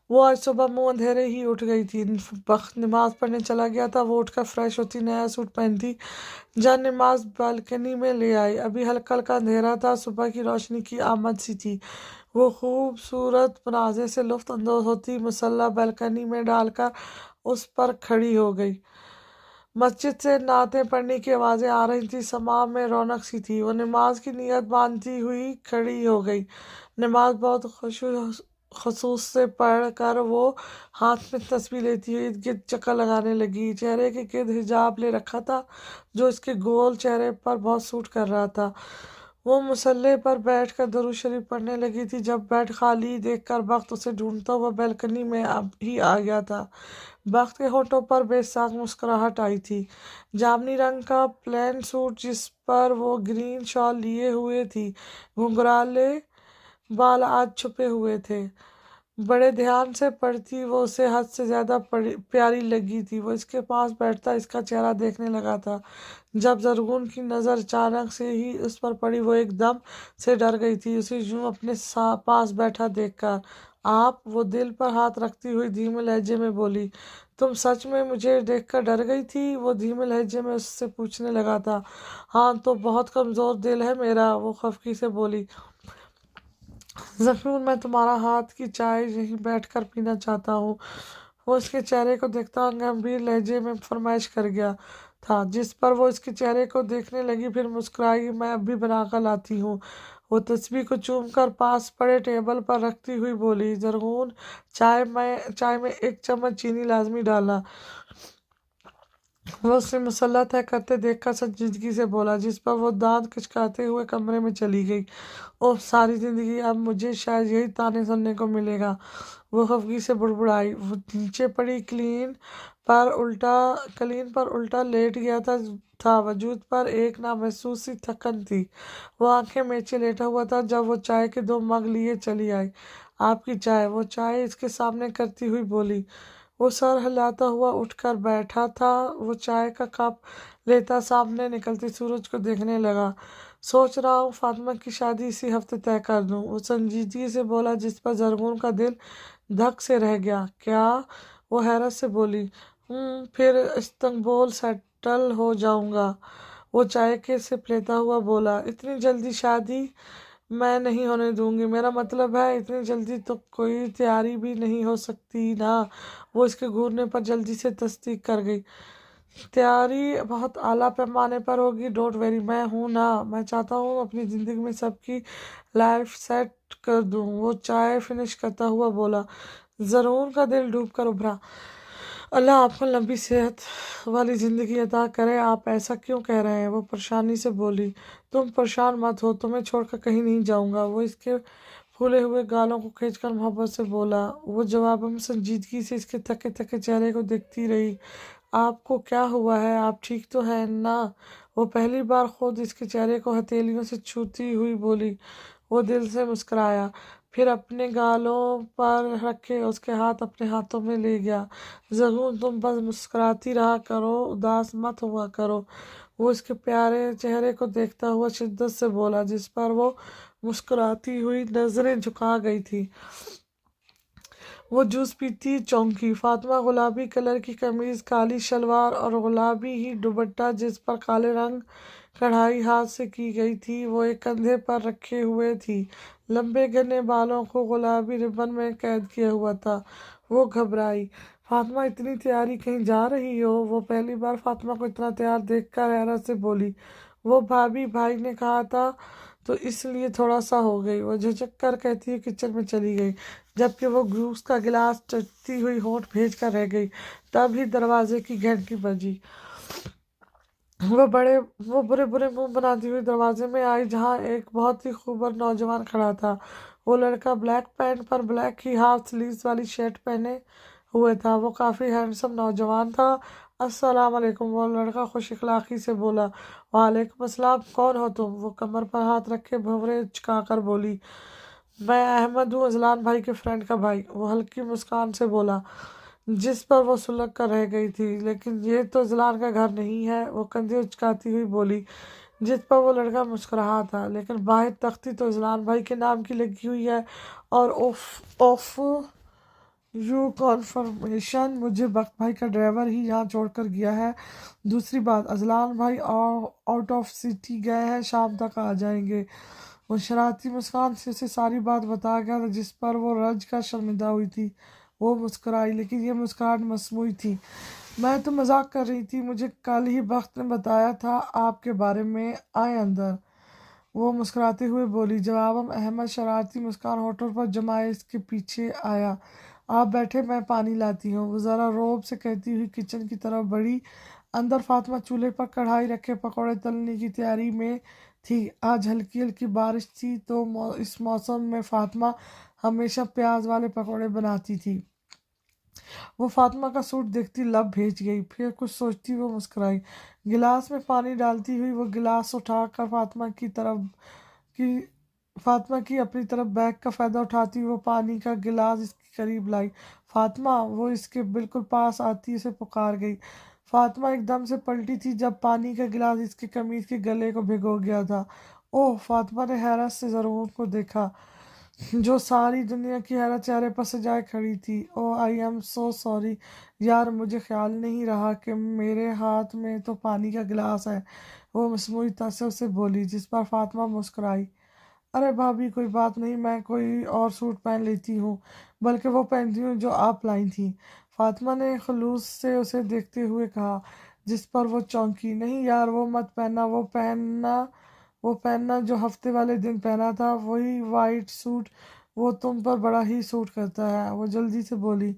وہ آج صبح منہ اندھیرے ہی اٹھ گئی تھی، وقت نماز پڑھنے چلا گیا تھا۔ وہ اٹھ کر فریش ہوتی، نیا سوٹ پہنتی، جان نماز بالکنی میں لے آئی۔ ابھی ہلکا ہلکا اندھیرا تھا، صبح کی روشنی کی آمد سی تھی۔ وہ خوبصورت مناظر سے لطف اندوز ہوتی مصلی بالکنی میں ڈال کر اس پر کھڑی ہو گئی۔ مسجد سے نعتیں پڑھنے کی آوازیں آ رہی تھیں، سماع میں رونق سی تھی۔ وہ نماز کی نیت باندھتی ہوئی کھڑی ہو گئی۔ نماز بہت خصوص سے پڑھ کر وہ ہاتھ میں تسبیح لیتی ہوئی ارد گرد چکر لگانے لگی۔ چہرے کے گرد حجاب لے رکھا تھا جو اس کے گول چہرے پر بہت سوٹ کر رہا تھا۔ وہ مصلی پر بیٹھ کر درود شریف پڑھنے لگی تھی جب بیڈ خالی دیکھ کر بخت اسے ڈھونڈتا ہوا بالکنی میں اب ہی آ گیا تھا۔ بخت کے ہونٹوں پر بے ساکھ مسکراہٹ آئی تھی۔ جامنی رنگ کا پلین سوٹ جس پر وہ گرین شال لیے ہوئے تھی، گھنگھرالے بال آج چھپے ہوئے تھے۔ بڑے دھیان سے پڑھتی، وہ اسے حد سے زیادہ پیاری لگی تھی۔ وہ اس کے پاس بیٹھتا اس کا چہرہ دیکھنے لگا تھا۔ جب زرغون کی نظر اچانک سے ہی اس پر پڑی، وہ ایک دم سے ڈر گئی تھی اسے یوں اپنے پاس بیٹھا دیکھ کر۔ آپ؟ وہ دل پر ہاتھ رکھتی ہوئی دھیمے لہجے میں بولی۔ تم سچ میں مجھے دیکھ کر ڈر گئی تھی؟ وہ دھیمے لہجے میں اس سے پوچھنے لگا تھا۔ ہاں تو بہت کمزور دل ہے میرا، وہ خفگی سے بولی۔ زرغون، میں تمہارا ہاتھ کی چائے یہیں بیٹھ کر پینا چاہتا ہوں۔ وہ اس کے چہرے کو دیکھتا گمبھیر لہجے میں فرمائش کر گیا تھا، جس پر وہ اس کے چہرے کو دیکھنے لگی، پھر مسکرائی۔ میں اب بھی بنا کر لاتی ہوں، وہ تسبیح کو چوم کر پاس پڑے ٹیبل پر رکھتی ہوئی بولی۔ زرغون، چائے میں 1 چمچ چینی لازمی ڈالنا، وہ اسے مصلی طے کرتے دیکھ کر سنجیدگی سے بولا، جس پر وہ دانت کھچکاتے ہوئے کمرے میں چلی گئی۔ اوہ ساری زندگی اب مجھے شاید یہی طعنے سننے کو ملے گا، وہ خفگی سے بڑبڑائی۔ وہ نیچے پڑی کلین پر الٹا لیٹ گیا تھا، وجود پر ایک نامحسوس سی تھکن تھی۔ وہ آنکھیں میچے لیٹا ہوا تھا جب وہ چائے کے 2 مگ لیے چلی آئی۔ آپ کی چائے، وہ چائے اس کے سامنے کرتی ہوئی بولی۔ وہ سر ہلاتا ہوا اٹھ کر بیٹھا تھا، وہ چائے کا کپ لیتا سامنے نکلتے سورج کو دیکھنے لگا۔ سوچ رہا ہوں فاطمہ کی شادی اسی ہفتے طے کر دوں، وہ سنجیدگی سے بولا، جس پر زرغون کا دل دھک سے رہ گیا۔ کیا؟ وہ حیرت سے بولی۔ پھر استنبول سیٹل ہو جاؤں گا، وہ چائے کے سپ لیتا ہوا بولا۔ اتنی جلدی شادی میں نہیں ہونے دوں گی، میرا مطلب ہے اتنی جلدی تو کوئی تیاری بھی نہیں ہو سکتی نا، وہ اس کے گھورنے پر جلدی سے تصدیق کر گئی۔ تیاری بہت اعلیٰ پیمانے پر ہوگی، ڈونٹ ویری، میں ہوں نا، میں چاہتا ہوں اپنی زندگی میں سب کی لائف سیٹ کر دوں، وہ چائے فنش کرتا ہوا بولا۔ زرغون کا دل ڈوب کر ابھرا۔ اللہ آپ کو لمبی صحت والی زندگی عطا کرے، آپ ایسا کیوں کہہ رہے ہیں؟ وہ پریشانی سے بولی۔ تم پریشان مت ہو، تمہیں چھوڑ کر کہیں نہیں جاؤں گا، وہ اس کے پھولے ہوئے گالوں کو کھینچ کر محبت سے بولا۔ وہ جواب میں سنجیدگی سے اس کے تھکے تھکے چہرے کو دیکھتی رہی۔ آپ کو کیا ہوا ہے؟ آپ ٹھیک تو ہیں نا؟ وہ پہلی بار خود اس کے چہرے کو ہتھیلیوں سے چھوتی ہوئی بولی۔ وہ دل سے مسکرایا، پھر اپنے گالوں پر رکھے اس کے ہاتھ اپنے ہاتھوں میں لے گیا۔ زرغون، تم بس مسکراتی رہا کرو، اداس مت ہوا کرو، وہ اس کے پیارے چہرے کو دیکھتا ہوا شدت سے بولا، جس پر وہ مسکراتی ہوئی نظریں جھکا گئی تھی۔ وہ جوس پیتی چونکی۔ فاطمہ گلابی کلر کی قمیض، کالی شلوار اور گلابی ہی دوپٹہ جس پر کالے رنگ کڑھائی ہاتھ سے کی گئی تھی، وہ ایک کندھے پر رکھے ہوئے تھی۔ لمبے گھنے بالوں کو گلابی ربن میں قید کیا ہوا تھا۔ وہ گھبرائی۔ فاطمہ، اتنی تیاری کہیں جا رہی ہو؟ وہ پہلی بار فاطمہ کو اتنا تیار دیکھ کر حیرت سے بولی۔ وہ بھابھی، بھائی نے کہا تھا تو اس لیے تھوڑا سا ہو گئی، وہ جھجک کر کہتی ہوئی کچن میں چلی گئی، جبکہ وہ جوس کا گلاس چٹتی ہوئی ہونٹ بھیج کر رہ گئی۔ تب ہی دروازے کی گھنٹی بجی۔ وہ برے منہ بناتی ہوئی دروازے میں آئی، جہاں ایک بہت ہی خوبصورت نوجوان کھڑا تھا۔ وہ لڑکا بلیک پینٹ پر بلیک ہی ہاف سلیوز والی شرٹ پہنے ہوئے تھا۔ وہ کافی ہینڈسم نوجوان تھا۔ السلام علیکم، وہ لڑکا خوش اخلاقی سے بولا۔ وعلیکم السلام، کون ہو تم؟ وہ کمر پر ہاتھ رکھے بھنورے چکا کر بولی۔ میں احمد ہوں، اذلان بھائی کے فرینڈ کا بھائی، وہ ہلکی مسکان سے بولا، جس پر وہ سلگ کر رہ گئی تھی۔ لیکن یہ تو اذلان کا گھر نہیں ہے، وہ کندھے اچکاتی ہوئی بولی، جس پر وہ لڑکا مسکرا رہا تھا۔ لیکن باہر تختی تو اذلان بھائی کے نام کی لگی ہوئی ہے، اور اوف یو کنفرمیشن، مجھے بخت بھائی کا ڈرائیور ہی یہاں چھوڑ کر گیا ہے۔ دوسری بات، ازلان بھائی آؤٹ آف سٹی گئے ہیں، شام تک آ جائیں گے۔ وہ شرارتی مسکان سے اسے ساری بات بتا گیا تھا جس پر وہ رج کا شرمندہ ہوئی تھی۔ وہ مسکرائی، لیکن یہ مسکراہٹ مصنوعی تھی۔ میں تو مذاق کر رہی تھی، مجھے کل ہی بخت نے بتایا تھا آپ کے بارے میں، آئیں اندر، وہ مسکراتے ہوئے بولی۔ جواباً احمد شرارتی مسکان ہونٹوں پر جمائے اس کے پیچھے آیا۔ آپ بیٹھے، میں پانی لاتی ہوں، وہ ذرا رعب سے کہتی ہوئی کچن کی طرف بڑھی۔ اندر فاطمہ چولہے پر کڑھائی رکھے پکوڑے تلنے کی تیاری میں تھی۔ آج ہلکی ہلکی بارش تھی تو اس موسم میں فاطمہ ہمیشہ پیاز والے پکوڑے بناتی تھی۔ وہ فاطمہ کا سوٹ دیکھتی لب بھیج گئی، پھر کچھ سوچتی وہ مسکرائی۔ گلاس میں پانی ڈالتی ہوئی وہ گلاس اٹھا کر فاطمہ کی اپنی طرف بیک کا فائدہ اٹھاتی ہوئی وہ پانی کا گلاس اس کے قریب لائی۔ فاطمہ، وہ اس کے بالکل پاس آتی اسے پکار گئی۔ فاطمہ ایک دم سے پلٹی تھی جب پانی کا گلاس اس کی قمیض کے گلے کو بھگو گیا تھا۔ اوہ! فاطمہ نے حیرت سے زرعون کو دیکھا جو ساری دنیا کی حیرت چہرے پر سجائے کھڑی تھی۔ اوہ آئی ایم سو سوری یار، مجھے خیال نہیں رہا کہ میرے ہاتھ میں تو پانی کا گلاس ہے، وہ مصنوعی تاثر سے بولی، جس پر فاطمہ مسکرائی۔ ارے بھابھی کوئی بات نہیں، میں کوئی اور سوٹ پہن لیتی ہوں، بلکہ وہ پہنتی ہوں جو آپ لائی تھیں، فاطمہ نے خلوص سے اسے دیکھتے ہوئے کہا، جس پر وہ چونکی۔ نہیں یار، وہ مت پہننا، وہ پہننا جو ہفتے والے دن پہنا تھا، وہی وائٹ سوٹ، وہ تم پر بڑا ہی سوٹ کرتا ہے، وہ جلدی سے بولی۔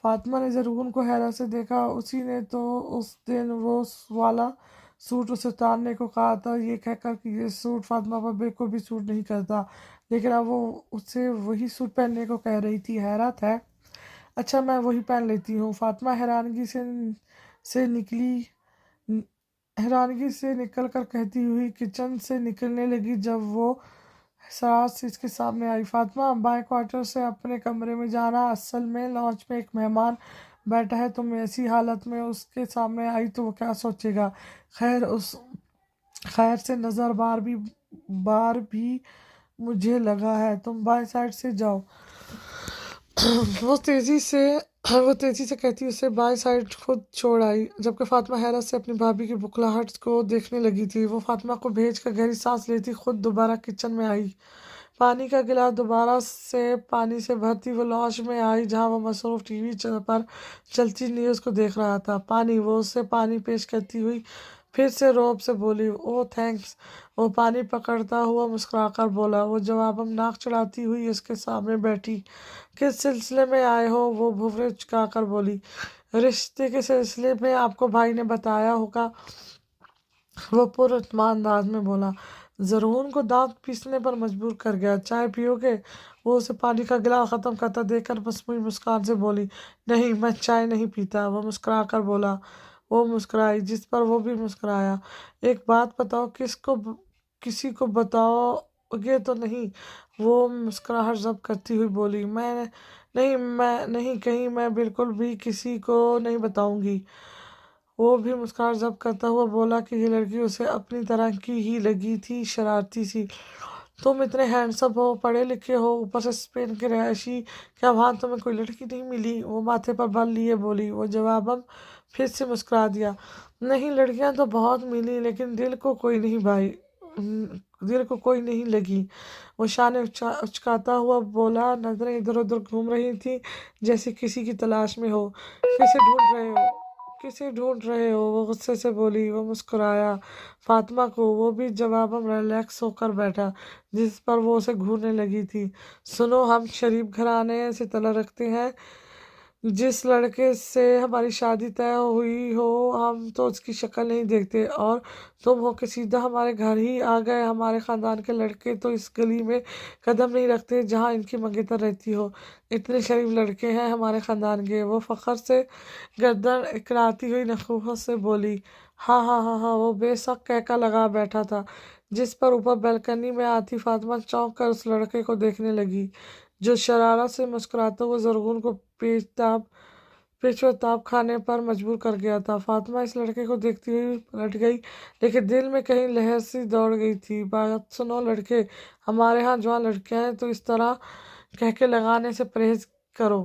فاطمہ نے زرعون کو حیرت سے دیکھا، اسی نے تو اس دن وہ والا سوٹ اسے اتارنے کو کہا تھا، یہ کہہ کر کہ یہ سوٹ فاطمہ پر بالکل بھی سوٹ نہیں کرتا، لیکن اب وہ اسے وہی سوٹ پہننے کو کہہ رہی تھی، حیرت ہے۔ اچھا میں وہی پہن لیتی ہوں، فاطمہ حیرانگی سے نکل کر کہتی ہوئی کچن سے نکلنے لگی۔ جب وہ سرعت سے اس کے سامنے آئی، فاطمہ بائیں کوارٹر سے اپنے کمرے میں جانا، اصل میں لانچ میں ایک مہمان بیٹھا ہے، تم ایسی حالت میں اس کے سامنے آئی تو وہ کیا سوچے گا؟ خیر سے نظر بار بھی مجھے لگا ہے، تم بائیں سائڈ سے جاؤ۔ وہ تیزی سے کہتی اسے بائیں سائڈ خود چھوڑ آئی، جبکہ فاطمہ حیرت سے اپنی بھابھی کی بخلاہٹ کو دیکھنے لگی تھی۔ وہ فاطمہ کو بھیج کر گہری سانس لیتی خود دوبارہ کچن میں آئی۔ پانی کا گلاس دوبارہ سے پانی سے بھرتی وہ لانچ میں آئی جہاں وہ مصروف ٹی وی پر چلتی نیوز کو دیکھ رہا تھا۔ پانی، وہ اسے پانی پیش کرتی ہوئی پھر سے رعب سے بولی۔ اوہ تھینکس، وہ پانی پکڑتا ہوا مسکرا کر بولا۔ وہ جواباً ناک چڑھاتی ہوئی اس کے سامنے بیٹھی۔ کس سلسلے میں آئے ہو؟ وہ بھویں چکا کر بولی۔ رشتے کے سلسلے میں، آپ کو بھائی نے بتایا ہوگا، وہ پر اعتماد انداز میں بولا۔ زرعون کو دانت پیسنے پر مجبور کر گیا۔ چائے پیو گے؟ وہ اسے پانی کا گلاس ختم کرتا دیکھ کر مصنوعی مسکان سے بولی۔ نہیں، میں چائے نہیں پیتا، وہ مسکرا کر بولا۔ وہ مسکرائی، جس پر وہ بھی مسکرایا۔ ایک بات بتاؤ، کسی کو بتاؤ گے تو نہیں؟ وہ مسکراہٹ ضبط کرتی ہوئی بولی۔ نہیں کہیں، میں بالکل بھی کسی کو نہیں بتاؤں گی، وہ بھی مسکراہٹ ضبط کرتا ہوا بولا کہ یہ لڑکی اسے اپنی طرح کی ہی لگی تھی، شرارتی سی۔ تم اتنے ہینڈسم ہو، پڑھے لکھے ہو، اوپر سے اسپین کے رہائشی، کیا وہاں تمہیں کوئی لڑکی نہیں ملی؟ وہ ماتھے پر بل لیے بولی۔ وہ جواباً پھر سے مسکرا دیا۔ نہیں، لڑکیاں تو بہت ملی، لیکن دل کو کوئی نہیں لگی، وہ شانے اچکاتا ہوا بولا۔ نظریں ادھر ادھر گھوم رہی تھیں جیسے کسی کی تلاش میں ہو۔ کسے ڈھونڈ رہے ہو؟ وہ غصے سے بولی۔ وہ مسکرایا، فاطمہ کو۔ وہ بھی جواباً ریلیکس ہو کر بیٹھا، جس پر وہ اسے گھورنے لگی تھی۔ سنو، ہم شریف گھرانے سے تعلق رکھتے ہیں، جس لڑکے سے ہماری شادی طے ہوئی ہو ہم تو اس کی شکل نہیں دیکھتے، اور تم ہو کہ سیدھا ہمارے گھر ہی آ گئے۔ ہمارے خاندان کے لڑکے تو اس گلی میں قدم نہیں رکھتے جہاں ان کی منگیتر رہتی ہو، اتنے شریف لڑکے ہیں ہمارے خاندان کے۔ وہ فخر سے گردن اکڑاتی ہوئی نخوت سے بولی۔ ہاں ہاں ہاں ہاں، وہ بے سخت کہکا لگا بیٹھا تھا، جس پر اوپر بالکنی میں آتی فاطمہ چونک کر اس لڑکے کو دیکھنے لگی جو شرارت سے مسکراتا ہوا زرعون کو پیچ و تاب کھانے پر مجبور کر گیا تھا۔ فاطمہ اس لڑکے کو دیکھتی ہوئی پلٹ گئی، لیکن دل میں کہیں لہر سی دوڑ گئی تھی۔ بات سنو لڑکے، ہمارے ہاں جوان لڑکیاں ہیں تو اس طرح کہکے لگانے سے پرہیز کرو۔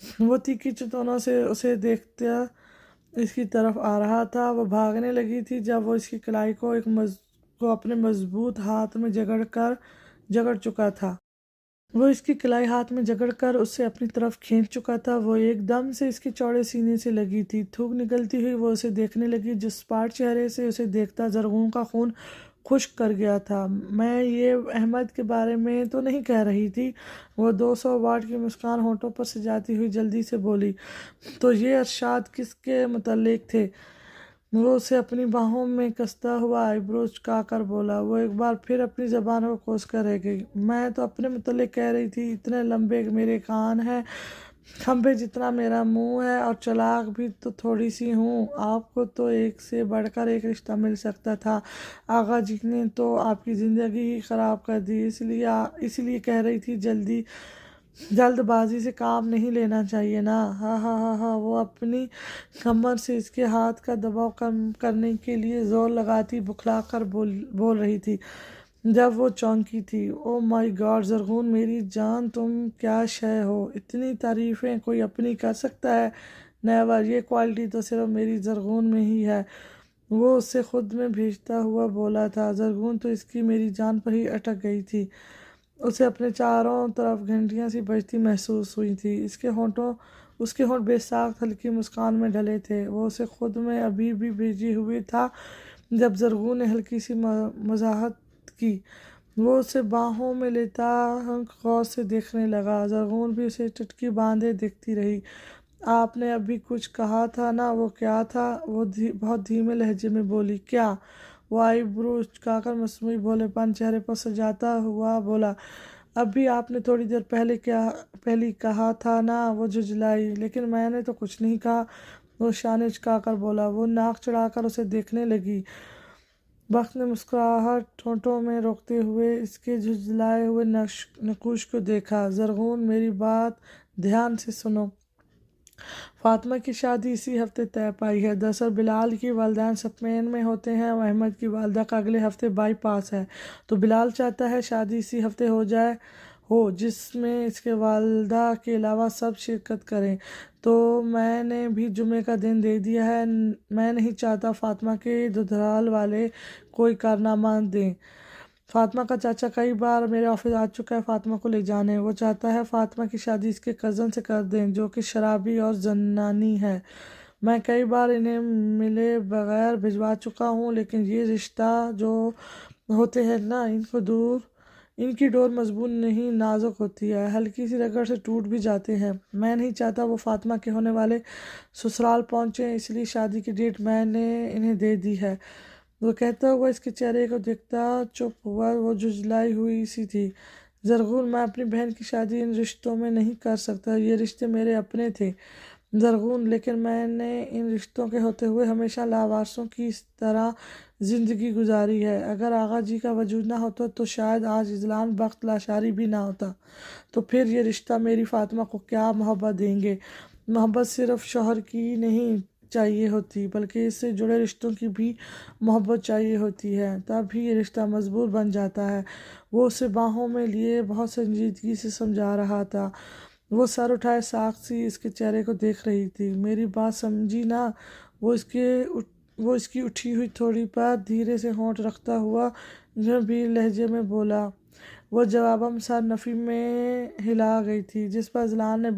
وہ تیکھی چتونوں سے اسے دیکھتا اس کی طرف آ رہا تھا۔ وہ بھاگنے لگی تھی جب وہ اس کی کلائی کو اپنے مضبوط ہاتھ میں جگڑ چکا تھا۔ وہ اس کی کلائی ہاتھ میں جگڑ کر اسے اپنی طرف کھینچ چکا تھا۔ وہ ایک دم سے اس کے چوڑے سینے سے لگی تھی۔ تھوک نکلتی ہوئی وہ اسے دیکھنے لگی۔ جس سپاٹ چہرے سے اسے دیکھتا زرغون کا خون خشک کر گیا تھا۔ میں یہ احمد کے بارے میں تو نہیں کہہ رہی تھی۔ وہ 200 واٹ کی مسکان ہونٹوں پر سجاتی ہوئی جلدی سے بولی، تو یہ ارشاد کس کے متعلق تھے؟ وہ اسے اپنی باہوں میں کستا ہوا آئی برو چکا کر بولا۔ وہ ایک بار پھر اپنی زبان کو کوس کر رہ گئی۔ میں تو اپنے متعلق کہہ رہی تھی، اتنے لمبے میرے کان ہیں، کھمبے جتنا میرا منہ ہے، اور چلاک بھی تو تھوڑی سی ہوں۔ آپ کو تو ایک سے بڑھ کر ایک رشتہ مل سکتا تھا، آغا جی نے تو آپ کی زندگی ہی خراب کر دی۔ اس لیے کہہ رہی تھی جلد بازی سے کام نہیں لینا چاہیے نا۔ ہاں ہاں ہاں ہاں۔ وہ اپنی کمر سے اس کے ہاتھ کا دباؤ کم کرنے کے لیے زور لگاتی بکھلا کر بول رہی تھی جب وہ چونکی تھی۔ او مائی گاڈ زرغون میری جان، تم کیا شے ہو! اتنی تعریفیں کوئی اپنی کر سکتا ہے؟ نیور! یہ کوالٹی تو صرف میری زرغون میں ہی ہے۔ وہ اسے خود میں بھیجتا ہوا بولا تھا۔ زرغون تو اس کی میری جان پر ہی اٹک گئی تھی۔ اسے اپنے چاروں طرف گھنٹیاں سی بجتی محسوس ہوئی تھی۔ اس کے ہونٹ بے ساخت ہلکی مسکان میں ڈھلے تھے۔ وہ اسے خود میں ابھی بھی بھیجے ہوئے تھا جب زرغون نے ہلکی سی مزاحت کی۔ وہ اسے باہوں میں لیتا غور سے دیکھنے لگا۔ زرغون بھی اسے چٹکی باندھے دیکھتی رہی۔ آپ نے ابھی کچھ کہا تھا نا، وہ کیا تھا؟ وہ بہت دھیمے لہجے میں بولی۔ کیا؟ وہ آئی برو چکا کر مصنوعی بھولے پن چہرے پر سجاتا ہوا بولا، ابھی آپ نے تھوڑی دیر پہلے کہا تھا نا۔ وہ جھجھلائی، لیکن میں نے تو کچھ نہیں کہا۔ وہ شانے چکا کر بولا۔ وہ ناک چڑھا کر اسے دیکھنے لگی۔ بخت نے مسکراہٹ ہونٹوں میں روکتے ہوئے اس کے جھجھلائے ہوئے نقوش کو دیکھا۔ زرغون میری بات دھیان سے سنو۔ فاطمہ کی شادی اسی ہفتے طے پائی ہے۔ دراصل بلال کی والدین اسپین میں ہوتے ہیں اور احمد کی والدہ کا اگلے ہفتے بائی پاس ہے، تو بلال چاہتا ہے شادی اسی ہفتے ہو جس میں اس کے والدہ کے علاوہ سب شرکت کریں۔ تو میں نے بھی جمعے کا دن دے دیا ہے۔ میں نہیں چاہتا فاطمہ کے ددھرال والے کوئی کارنامہ دیں۔ فاطمہ کا چاچا کئی بار میرے آفس آ چکا ہے فاطمہ کو لے جانے۔ وہ چاہتا ہے فاطمہ کی شادی اس کے کزن سے کر دیں جو کہ شرابی اور زنانی ہے۔ میں کئی بار انہیں ملے بغیر بھجوا چکا ہوں، لیکن یہ رشتہ جو ہوتے ہیں نا، ان کی ڈور مضبوط نہیں، نازک ہوتی ہے، ہلکی سی رگڑ سے ٹوٹ بھی جاتے ہیں۔ میں نہیں چاہتا وہ فاطمہ کے ہونے والے سسرال پہنچیں، اس لیے شادی کی ڈیٹ میں نے انہیں دے دی ہے۔ وہ کہتا ہوا اس کے چہرے کو دیکھتا چپ ہوا۔ وہ جھجھلائی ہوئی سی تھی۔ زرغون میں اپنی بہن کی شادی ان رشتوں میں نہیں کر سکتا، یہ رشتے میرے اپنے تھے۔ زرغون لیکن میں نے ان رشتوں کے ہوتے ہوئے ہمیشہ لاوارثوں کی طرح زندگی گزاری ہے۔ اگر آغا جی کا وجود نہ ہوتا تو شاید آج اذلان بخت لاشاری بھی نہ ہوتا۔ تو پھر یہ رشتہ میری فاطمہ کو کیا محبت دیں گے؟ محبت صرف شوہر کی نہیں چاہیے ہوتی، بلکہ اس سے جڑے رشتوں کی بھی محبت چاہیے ہوتی ہے، تب ہی یہ رشتہ مضبوط بن جاتا ہے۔ وہ اسے باہوں میں لیے بہت سنجیدگی سے سمجھا رہا تھا۔ وہ سر اٹھائے ساکھ سی اس کے چہرے کو دیکھ رہی تھی۔ میری بات سمجھی نا؟ وہ اس کی اٹھی ہوئی تھوڑی پر دھیرے سے ہونٹ رکھتا ہوا گھمبیر لہجے میں بولا۔ وہ جواباً سر نفی میں ہلا گئی تھی، جس پر اذلان نے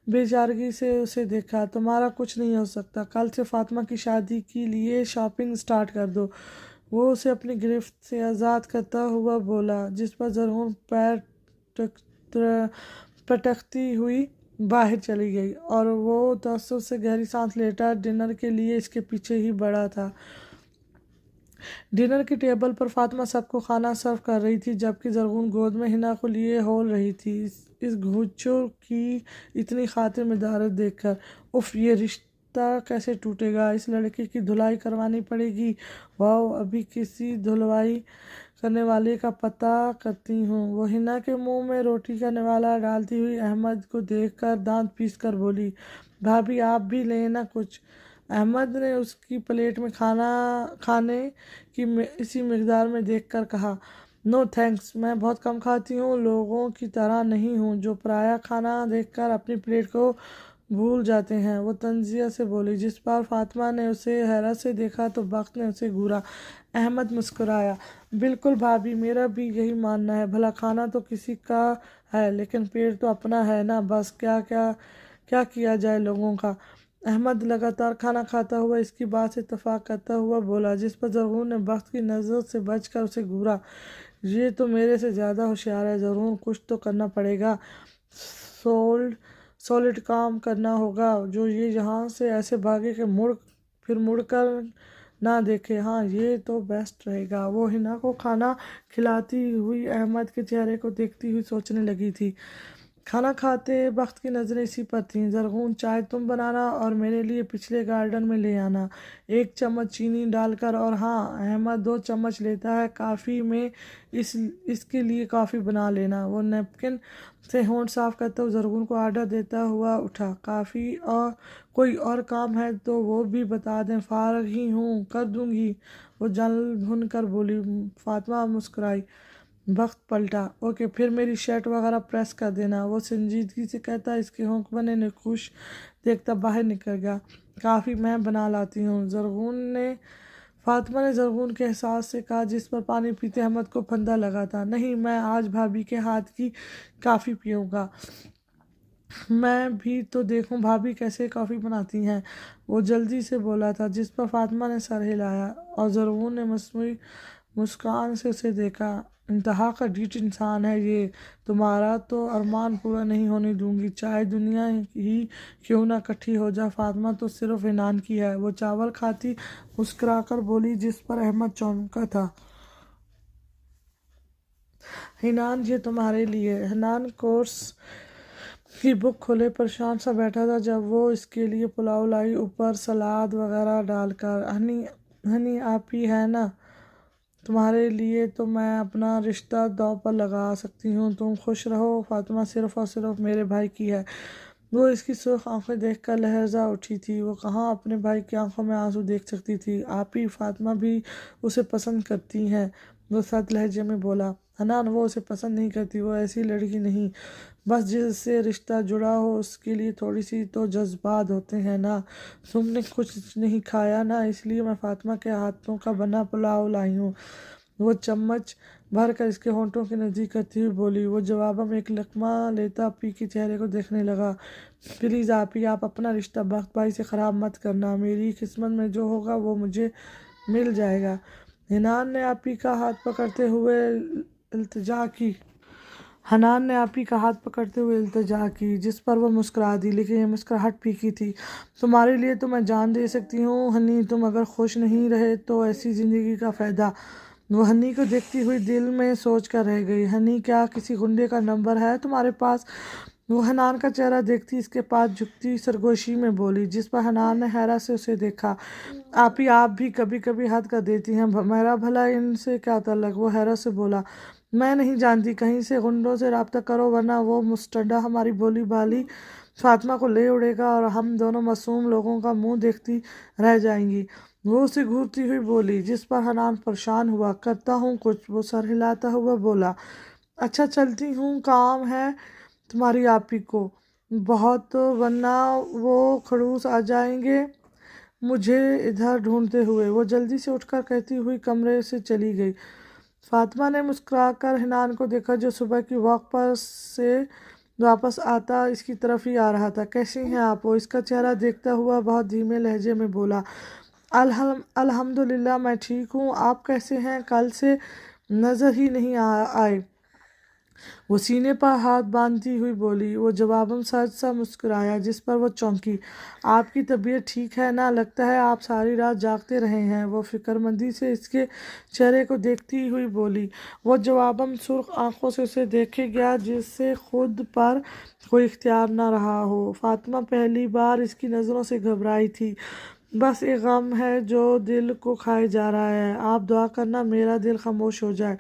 بے چارگی سے اسے دیکھا۔ تمہارا کچھ نہیں ہو سکتا، کل سے فاطمہ کی شادی کے لیے شاپنگ سٹارٹ کر دو۔ وہ اسے اپنی گرفت سے آزاد کرتا ہوا بولا، جس پر زرغون پیر پٹکتی ہوئی باہر چلی گئی اور وہ تعصب سے گہری سانس لیتا ڈنر کے لیے اس کے پیچھے ہی بڑھا تھا۔ ڈنر کی ٹیبل پر فاطمہ سب کو کھانا سرو کر رہی تھی، جبکہ زرغون گود میں حنا کو لیے ہول رہی تھی۔ اس گھچو کی اتنی خاطر مدارت دیکھ کر اف، یہ رشتہ کیسے ٹوٹے گا؟ اس لڑکے کی دھلائی کروانی پڑے گی۔ واؤ، ابھی کسی دھلوائی کرنے والے کا پتہ کرتی ہوں۔ وہ حنا کے منہ میں روٹی کا نوالا ڈالتی ہوئی احمد کو دیکھ کر دانت پیس کر بولی، بھابھی آپ بھی لیں نا کچھ۔ احمد نے اس کی پلیٹ میں کھانے کی اسی مقدار میں دیکھ کر کہا، نو تھینکس، میں بہت کم کھاتی ہوں، لوگوں کی طرح نہیں ہوں جو پرایا کھانا دیکھ کر اپنی پلیٹ کو بھول جاتے ہیں، وہ تنزیہ سے بولی۔ جس پر فاطمہ نے اسے حیرت سے دیکھا تو بخت نے اسے گھورا۔ احمد مسکرایا۔ بالکل بھابھی، میرا بھی یہی ماننا ہے، بھلا کھانا تو کسی کا ہے لیکن پیٹ تو اپنا ہے نا، بس کیا کیا جائے لوگوں کا۔ احمد لگاتار کھانا کھاتا ہوا اس کی بات سے اتفاق کرتا ہوا بولا، جس پر زرغون نے بخت کی نظر سے بچ کر اسے گھورا۔ یہ تو میرے سے زیادہ ہوشیار ہے ضرور، کچھ تو کرنا پڑے گا، سولڈ کام کرنا ہوگا جو یہ یہاں سے ایسے بھاگے کہ پھر مڑ کر نہ دیکھے۔ ہاں یہ تو بیسٹ رہے گا۔ وہ حنا کو کھانا کھلاتی ہوئی احمد کے چہرے کو دیکھتی ہوئی سوچنے لگی تھی۔ کھانا کھاتے بخت کی نظریں اسی پر تھیں۔ زرغون، چائے تم بنانا اور میرے لیے پچھلے گارڈن میں لے آنا، 1 چمچ چینی ڈال کر، اور ہاں احمد 2 چمچ لیتا ہے کافی میں، اس کے لیے کافی بنا لینا۔ وہ نیپکن سے ہونٹ صاف کرتا ہوا زرغون کو آرڈر دیتا ہوا اٹھا۔ کافی اور کوئی اور کام ہے تو وہ بھی بتا دیں، فارغ ہی ہوں، کر دوں گی، وہ جل بھن کر بولی۔ فاطمہ مسکرائی۔ بخت پلٹا۔ اوکے، پھر میری شرٹ وغیرہ پریس کر دینا، وہ سنجیدگی سے کہتا اس کے ہونک بنے نے خوش دیکھتا باہر نکل گیا۔ کافی میں بنا لاتی ہوں، فاطمہ نے زرغون کے احساس سے کہا، جس پر پانی پیتے احمد کو پھندہ لگا تھا۔ نہیں، میں آج بھابھی کے ہاتھ کی کافی پیوں گا، میں بھی تو دیکھوں بھابھی کیسے کافی بناتی ہیں، وہ جلدی سے بولا تھا، جس پر فاطمہ نے سر ہلایا اور زرغون نے مصنوعی مسکان سے اسے دیکھا۔ انتہا کا ڈھیٹ انسان ہے یہ، تمہارا تو ارمان پورا نہیں ہونے دوں گی، چاہے دنیا ہی کیوں نہ کٹھی ہو جائے۔ فاطمہ تو صرف حنان کی ہے، وہ چاول کھاتی مسکرا کر بولی، جس پر احمد چونکا تھا۔ حنان، یہ تمہارے لیے۔ حنان کورس کی بک کھولے پریشان سا بیٹھا تھا جب وہ اس کے لیے پلاؤ لائی، اوپر سلاد وغیرہ ڈال کر۔ ہنی آپ ہی ہے نا، تمہارے لیے تو میں اپنا رشتہ داؤ پر لگا سکتی ہوں، تم خوش رہو۔ فاطمہ صرف اور صرف میرے بھائی کی ہے۔ وہ اس کی سرخ آنکھیں دیکھ کر لہرزا اٹھی تھی، وہ کہاں اپنے بھائی کی آنکھوں میں آنسو دیکھ سکتی تھی۔ آپ ہی فاطمہ بھی اسے پسند کرتی ہیں، وہ سخت لہجے میں بولا۔ حنان، وہ اسے پسند نہیں کرتی، وہ ایسی لڑکی نہیں، بس جس سے رشتہ جڑا ہو اس کے لیے تھوڑی سی تو جذبات ہوتے ہیں نا۔ تم نے کچھ نہیں کھایا نا، اس لیے میں فاطمہ کے ہاتھوں کا بنا پلاؤ لائی ہوں، وہ چمچ بھر کر اس کے ہونٹوں کے نزدیک کرتی ہوئی بولی۔ وہ جواباً ایک لقمہ لیتا آپی کے چہرے کو دیکھنے لگا۔ پلیز آپی، آپ اپنا رشتہ بخت بھائی سے خراب مت کرنا، میری قسمت میں جو ہوگا وہ مجھے مل جائے گا۔ حنان نے آپی کا ہاتھ پکڑتے ہوئے التجا کی، جس پر وہ مسکرا دی، لیکن یہ مسکراہٹ پھیکی تھی۔ تمہارے لیے تو میں جان دے سکتی ہوں ہنی، تم اگر خوش نہیں رہے تو ایسی زندگی کا فائدہ۔ وہ ہنی کو دیکھتی ہوئی دل میں سوچ کر رہ گئی، ہنی، کیا کسی گنڈے کا نمبر ہے تمہارے پاس؟ وہ حنان کا چہرہ دیکھتی اس کے پاس جھکتی سرگوشی میں بولی، جس پر حنان نے حیرت سے اسے دیکھا۔ آپی، آپ بھی کبھی کبھی حد کر دیتی ہیں، میرا بھلا ان سے کیا تعلق؟ وہ حیرت سے بولا، میں نہیں جانتی، کہیں سے گنڈوں سے رابطہ کرو ورنہ وہ مسٹنڈا ہماری بولی بالی فاطمہ کو لے اڑے گا اور ہم دونوں معصوم لوگوں کا منہ دیکھتی رہ جائیں گی، وہ اسے گھورتی ہوئی بولی، جس پر حنان پریشان ہوا۔ کرتا ہوں کچھ، وہ سر ہلاتا ہوا بولا۔ اچھا چلتی ہوں، کام ہے تمہاری آپی کو بہت، ورنہ وہ کھڑوس آ جائیں گے مجھے ادھر ڈھونڈتے ہوئے۔ وہ جلدی سے اٹھ کر کہتی ہوئی کمرے سے چلی گئی۔ فاطمہ نے مسکرا کر حنان کو دیکھا جو صبح کی واک پر سے واپس آتا اس کی طرف ہی آ رہا تھا۔ کیسی ہیں آپ؟ وہ اس کا چہرہ دیکھتا ہوا بہت دھیمے لہجے میں بولا۔ الحمدللہ میں ٹھیک ہوں، آپ کیسے ہیں؟ کل سے نظر ہی نہیں آئے، وہ سینے پر ہاتھ باندھتی ہوئی بولی۔ وہ جواباً سرد سا مسکرایا، جس پر وہ چونکی۔ آپ کی طبیعت ٹھیک ہے نا؟ لگتا ہے آپ ساری رات جاگتے رہے ہیں، وہ فکرمندی سے اس کے چہرے کو دیکھتی ہوئی بولی۔ وہ جواباً سرخ آنکھوں سے اسے دیکھے گیا جیسے خود پر کوئی اختیار نہ رہا ہو۔ فاطمہ پہلی بار اس کی نظروں سے گھبرائی تھی۔ بس ایک غم ہے جو دل کو کھائے جا رہا ہے، آپ دعا کرنا میرا دل خاموش ہو جائے۔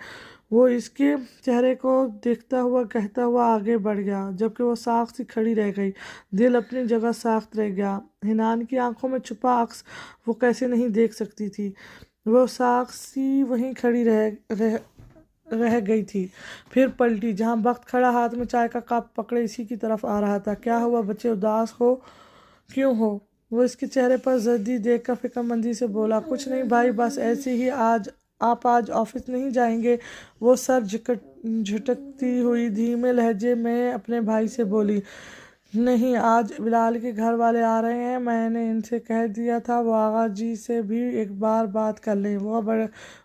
وہ اس کے چہرے کو دیکھتا ہوا کہتا ہوا آگے بڑھ گیا، جبکہ وہ ساکھ سی کھڑی رہ گئی، دل اپنی جگہ ساخت رہ گیا۔ حنان کی آنکھوں میں چھپا عکس وہ کیسے نہیں دیکھ سکتی تھی، وہ ساکھ سی وہیں کھڑی رہ گئی تھی، پھر پلٹی، جہاں وقت کھڑا ہاتھ میں چائے کا کپ پکڑے اسی کی طرف آ رہا تھا۔ کیا ہوا بچے، اداس ہو کیوں ہو؟ وہ اس کے چہرے پر زردی دیکھ کر فکر مندی سے بولا، کچھ نہیں بھائی، بس ایسے ہی۔ آپ آج آفس نہیں جائیں گے؟ وہ سر جھٹکتی ہوئی دھیمے لہجے میں اپنے بھائی سے بولی، نہیں، آج بلال کے گھر والے آ رہے ہیں، میں نے ان سے کہہ دیا تھا وہ آغا جی سے بھی ایک بار بات کر لیں،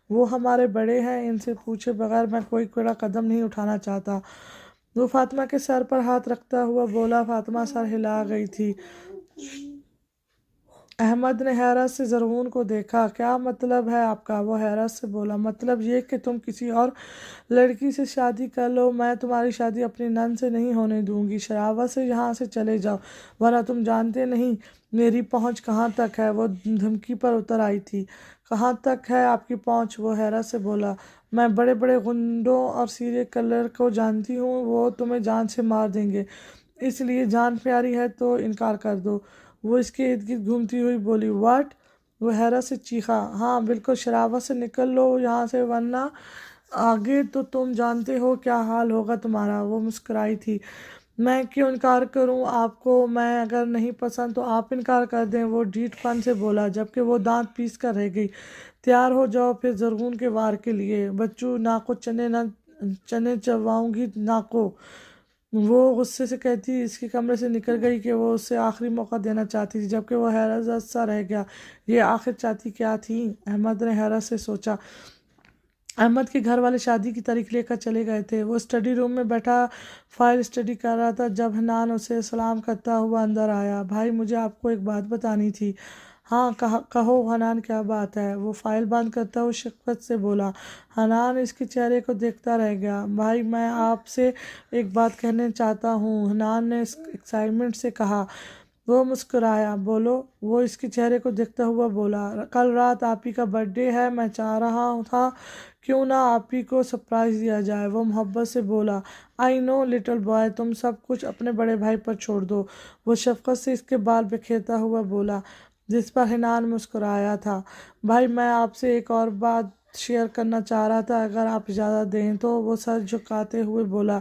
وہ ہمارے بڑے ہیں، ان سے پوچھے بغیر میں کوئی بڑا قدم نہیں اٹھانا چاہتا۔ وہ فاطمہ کے سر پر ہاتھ رکھتا ہوا بولا۔ فاطمہ سر ہلا گئی تھی۔ احمد نے حیرت سے زرغون کو دیکھا۔ کیا مطلب ہے آپ کا؟ وہ حیرت سے بولا، مطلب یہ کہ تم کسی اور لڑکی سے شادی کر لو، میں تمہاری شادی اپنی نند سے نہیں ہونے دوں گی، شراوت سے یہاں سے چلے جاؤ، ورنہ تم جانتے نہیں میری پہنچ کہاں تک ہے۔ وہ دھمکی پر اتر آئی تھی۔ کہاں تک ہے آپ کی پہنچ؟ وہ حیرت سے بولا، میں بڑے بڑے غنڈوں اور سیریل کلر کو جانتی ہوں، وہ تمہیں جان سے مار دیں گے، اس لیے جان پیاری ہے تو انکار کر دو۔ وہ اس کے ارد گرد گھومتی ہوئی بولی، واٹ؟ وہ حیرت سے چیخا، ہاں بالکل، شراوت سے نکل لو یہاں سے، ورنہ آگے تو تم جانتے ہو کیا حال ہوگا تمہارا۔ وہ مسکرائی تھی، میں کیوں انکار کروں آپ کو؟ میں اگر نہیں پسند تو آپ انکار کر دیں۔ وہ ڈھیٹ پن سے بولا، جبکہ وہ دانت پیس کر رہ گئی۔ تیار ہو جاؤ پھر زرغون کے وار کے لیے، بچوں، ناکو چنے چباؤں گی ناکو۔ وہ غصے سے کہتی اس کے کمرے سے نکل گئی کہ وہ اسے آخری موقع دینا چاہتی تھی، جبکہ وہ حیرت زدہ سا رہ گیا۔ یہ آخر چاہتی کیا تھی؟ احمد نے حیرت سے سوچا۔ احمد کے گھر والے شادی کی تاریخ لے کر چلے گئے تھے۔ وہ اسٹڈی روم میں بیٹھا فائل اسٹڈی کر رہا تھا جب حنان اسے سلام کرتا ہوا اندر آیا۔ بھائی، مجھے آپ کو ایک بات بتانی تھی۔ ہاں کہو حنان، کیا بات ہے؟ وہ فائل بند کرتا ہوا شفقت سے بولا۔ حنان اس کے چہرے کو دیکھتا رہ گیا۔ بھائی، میں آپ سے ایک بات کہنا چاہتا ہوں، حنان نے ایکسائٹمنٹ سے کہا۔ وہ مسکرایا۔ بولو۔ وہ اس کے چہرے کو دیکھتا ہوا بولا، کل رات آپی کا برتھ ڈے ہے، میں چاہ رہا تھا کیوں نہ آپی کو سرپرائز دیا جائے۔ وہ محبت سے بولا، آئی نو لٹل بوائے، تم سب کچھ اپنے بڑے بھائی پر چھوڑ دو۔ وہ شفقت سے اس کے بال بکھیرتا ہوا بولا، جس پر حنان مسکرایا تھا۔ بھائی، میں آپ سے ایک اور بات شیئر کرنا چاہ رہا تھا، اگر آپ اجازت دیں تو۔ وہ سر جھکاتے ہوئے بولا،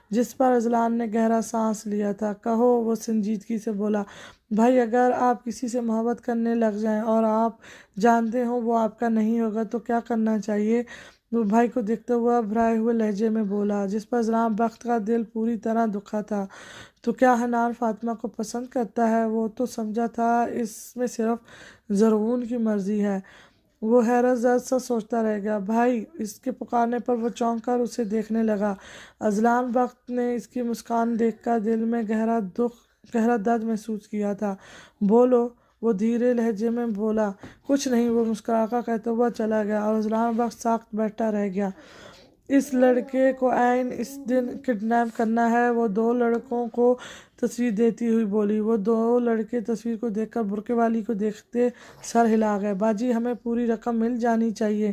جس پر اذلان نے گہرا سانس لیا تھا۔ کہو۔ وہ سنجیدگی سے بولا، بھائی، اگر آپ کسی سے محبت کرنے لگ جائیں اور آپ جانتے ہوں وہ آپ کا نہیں ہوگا تو کیا کرنا چاہیے؟ وہ بھائی کو دیکھتا ہوا بھرائے ہوئے لہجے میں بولا، جس پر اذلان بخت کا دل پوری طرح دکھا تھا، تو کیا حنان فاطمہ کو پسند کرتا ہے؟ وہ تو سمجھا تھا اس میں صرف زرغون کی مرضی ہے۔ وہ حیرت زدہ سا سوچتا رہ گیا۔ بھائی، اس کے پکارنے پر وہ چونک کر اسے دیکھنے لگا۔ اذلان بخت نے اس کی مسکان دیکھ کر دل میں گہرا درد محسوس کیا تھا۔ بولو۔ وہ دھیرے لہجے میں بولا، کچھ نہیں۔ وہ مسکرا کر کہتا ہوا چلا گیا اور اذلان بخت ساکت بیٹھا رہ گیا۔ اس لڑکے کو عین اس دن کڈنیپ کرنا ہے، وہ دو لڑکوں کو تصویر دیتی ہوئی بولی۔ وہ دو لڑکے تصویر کو دیکھ کر برقعے والی کو دیکھتے سر ہلا گئے۔ باجی، ہمیں پوری رقم مل جانی چاہیے۔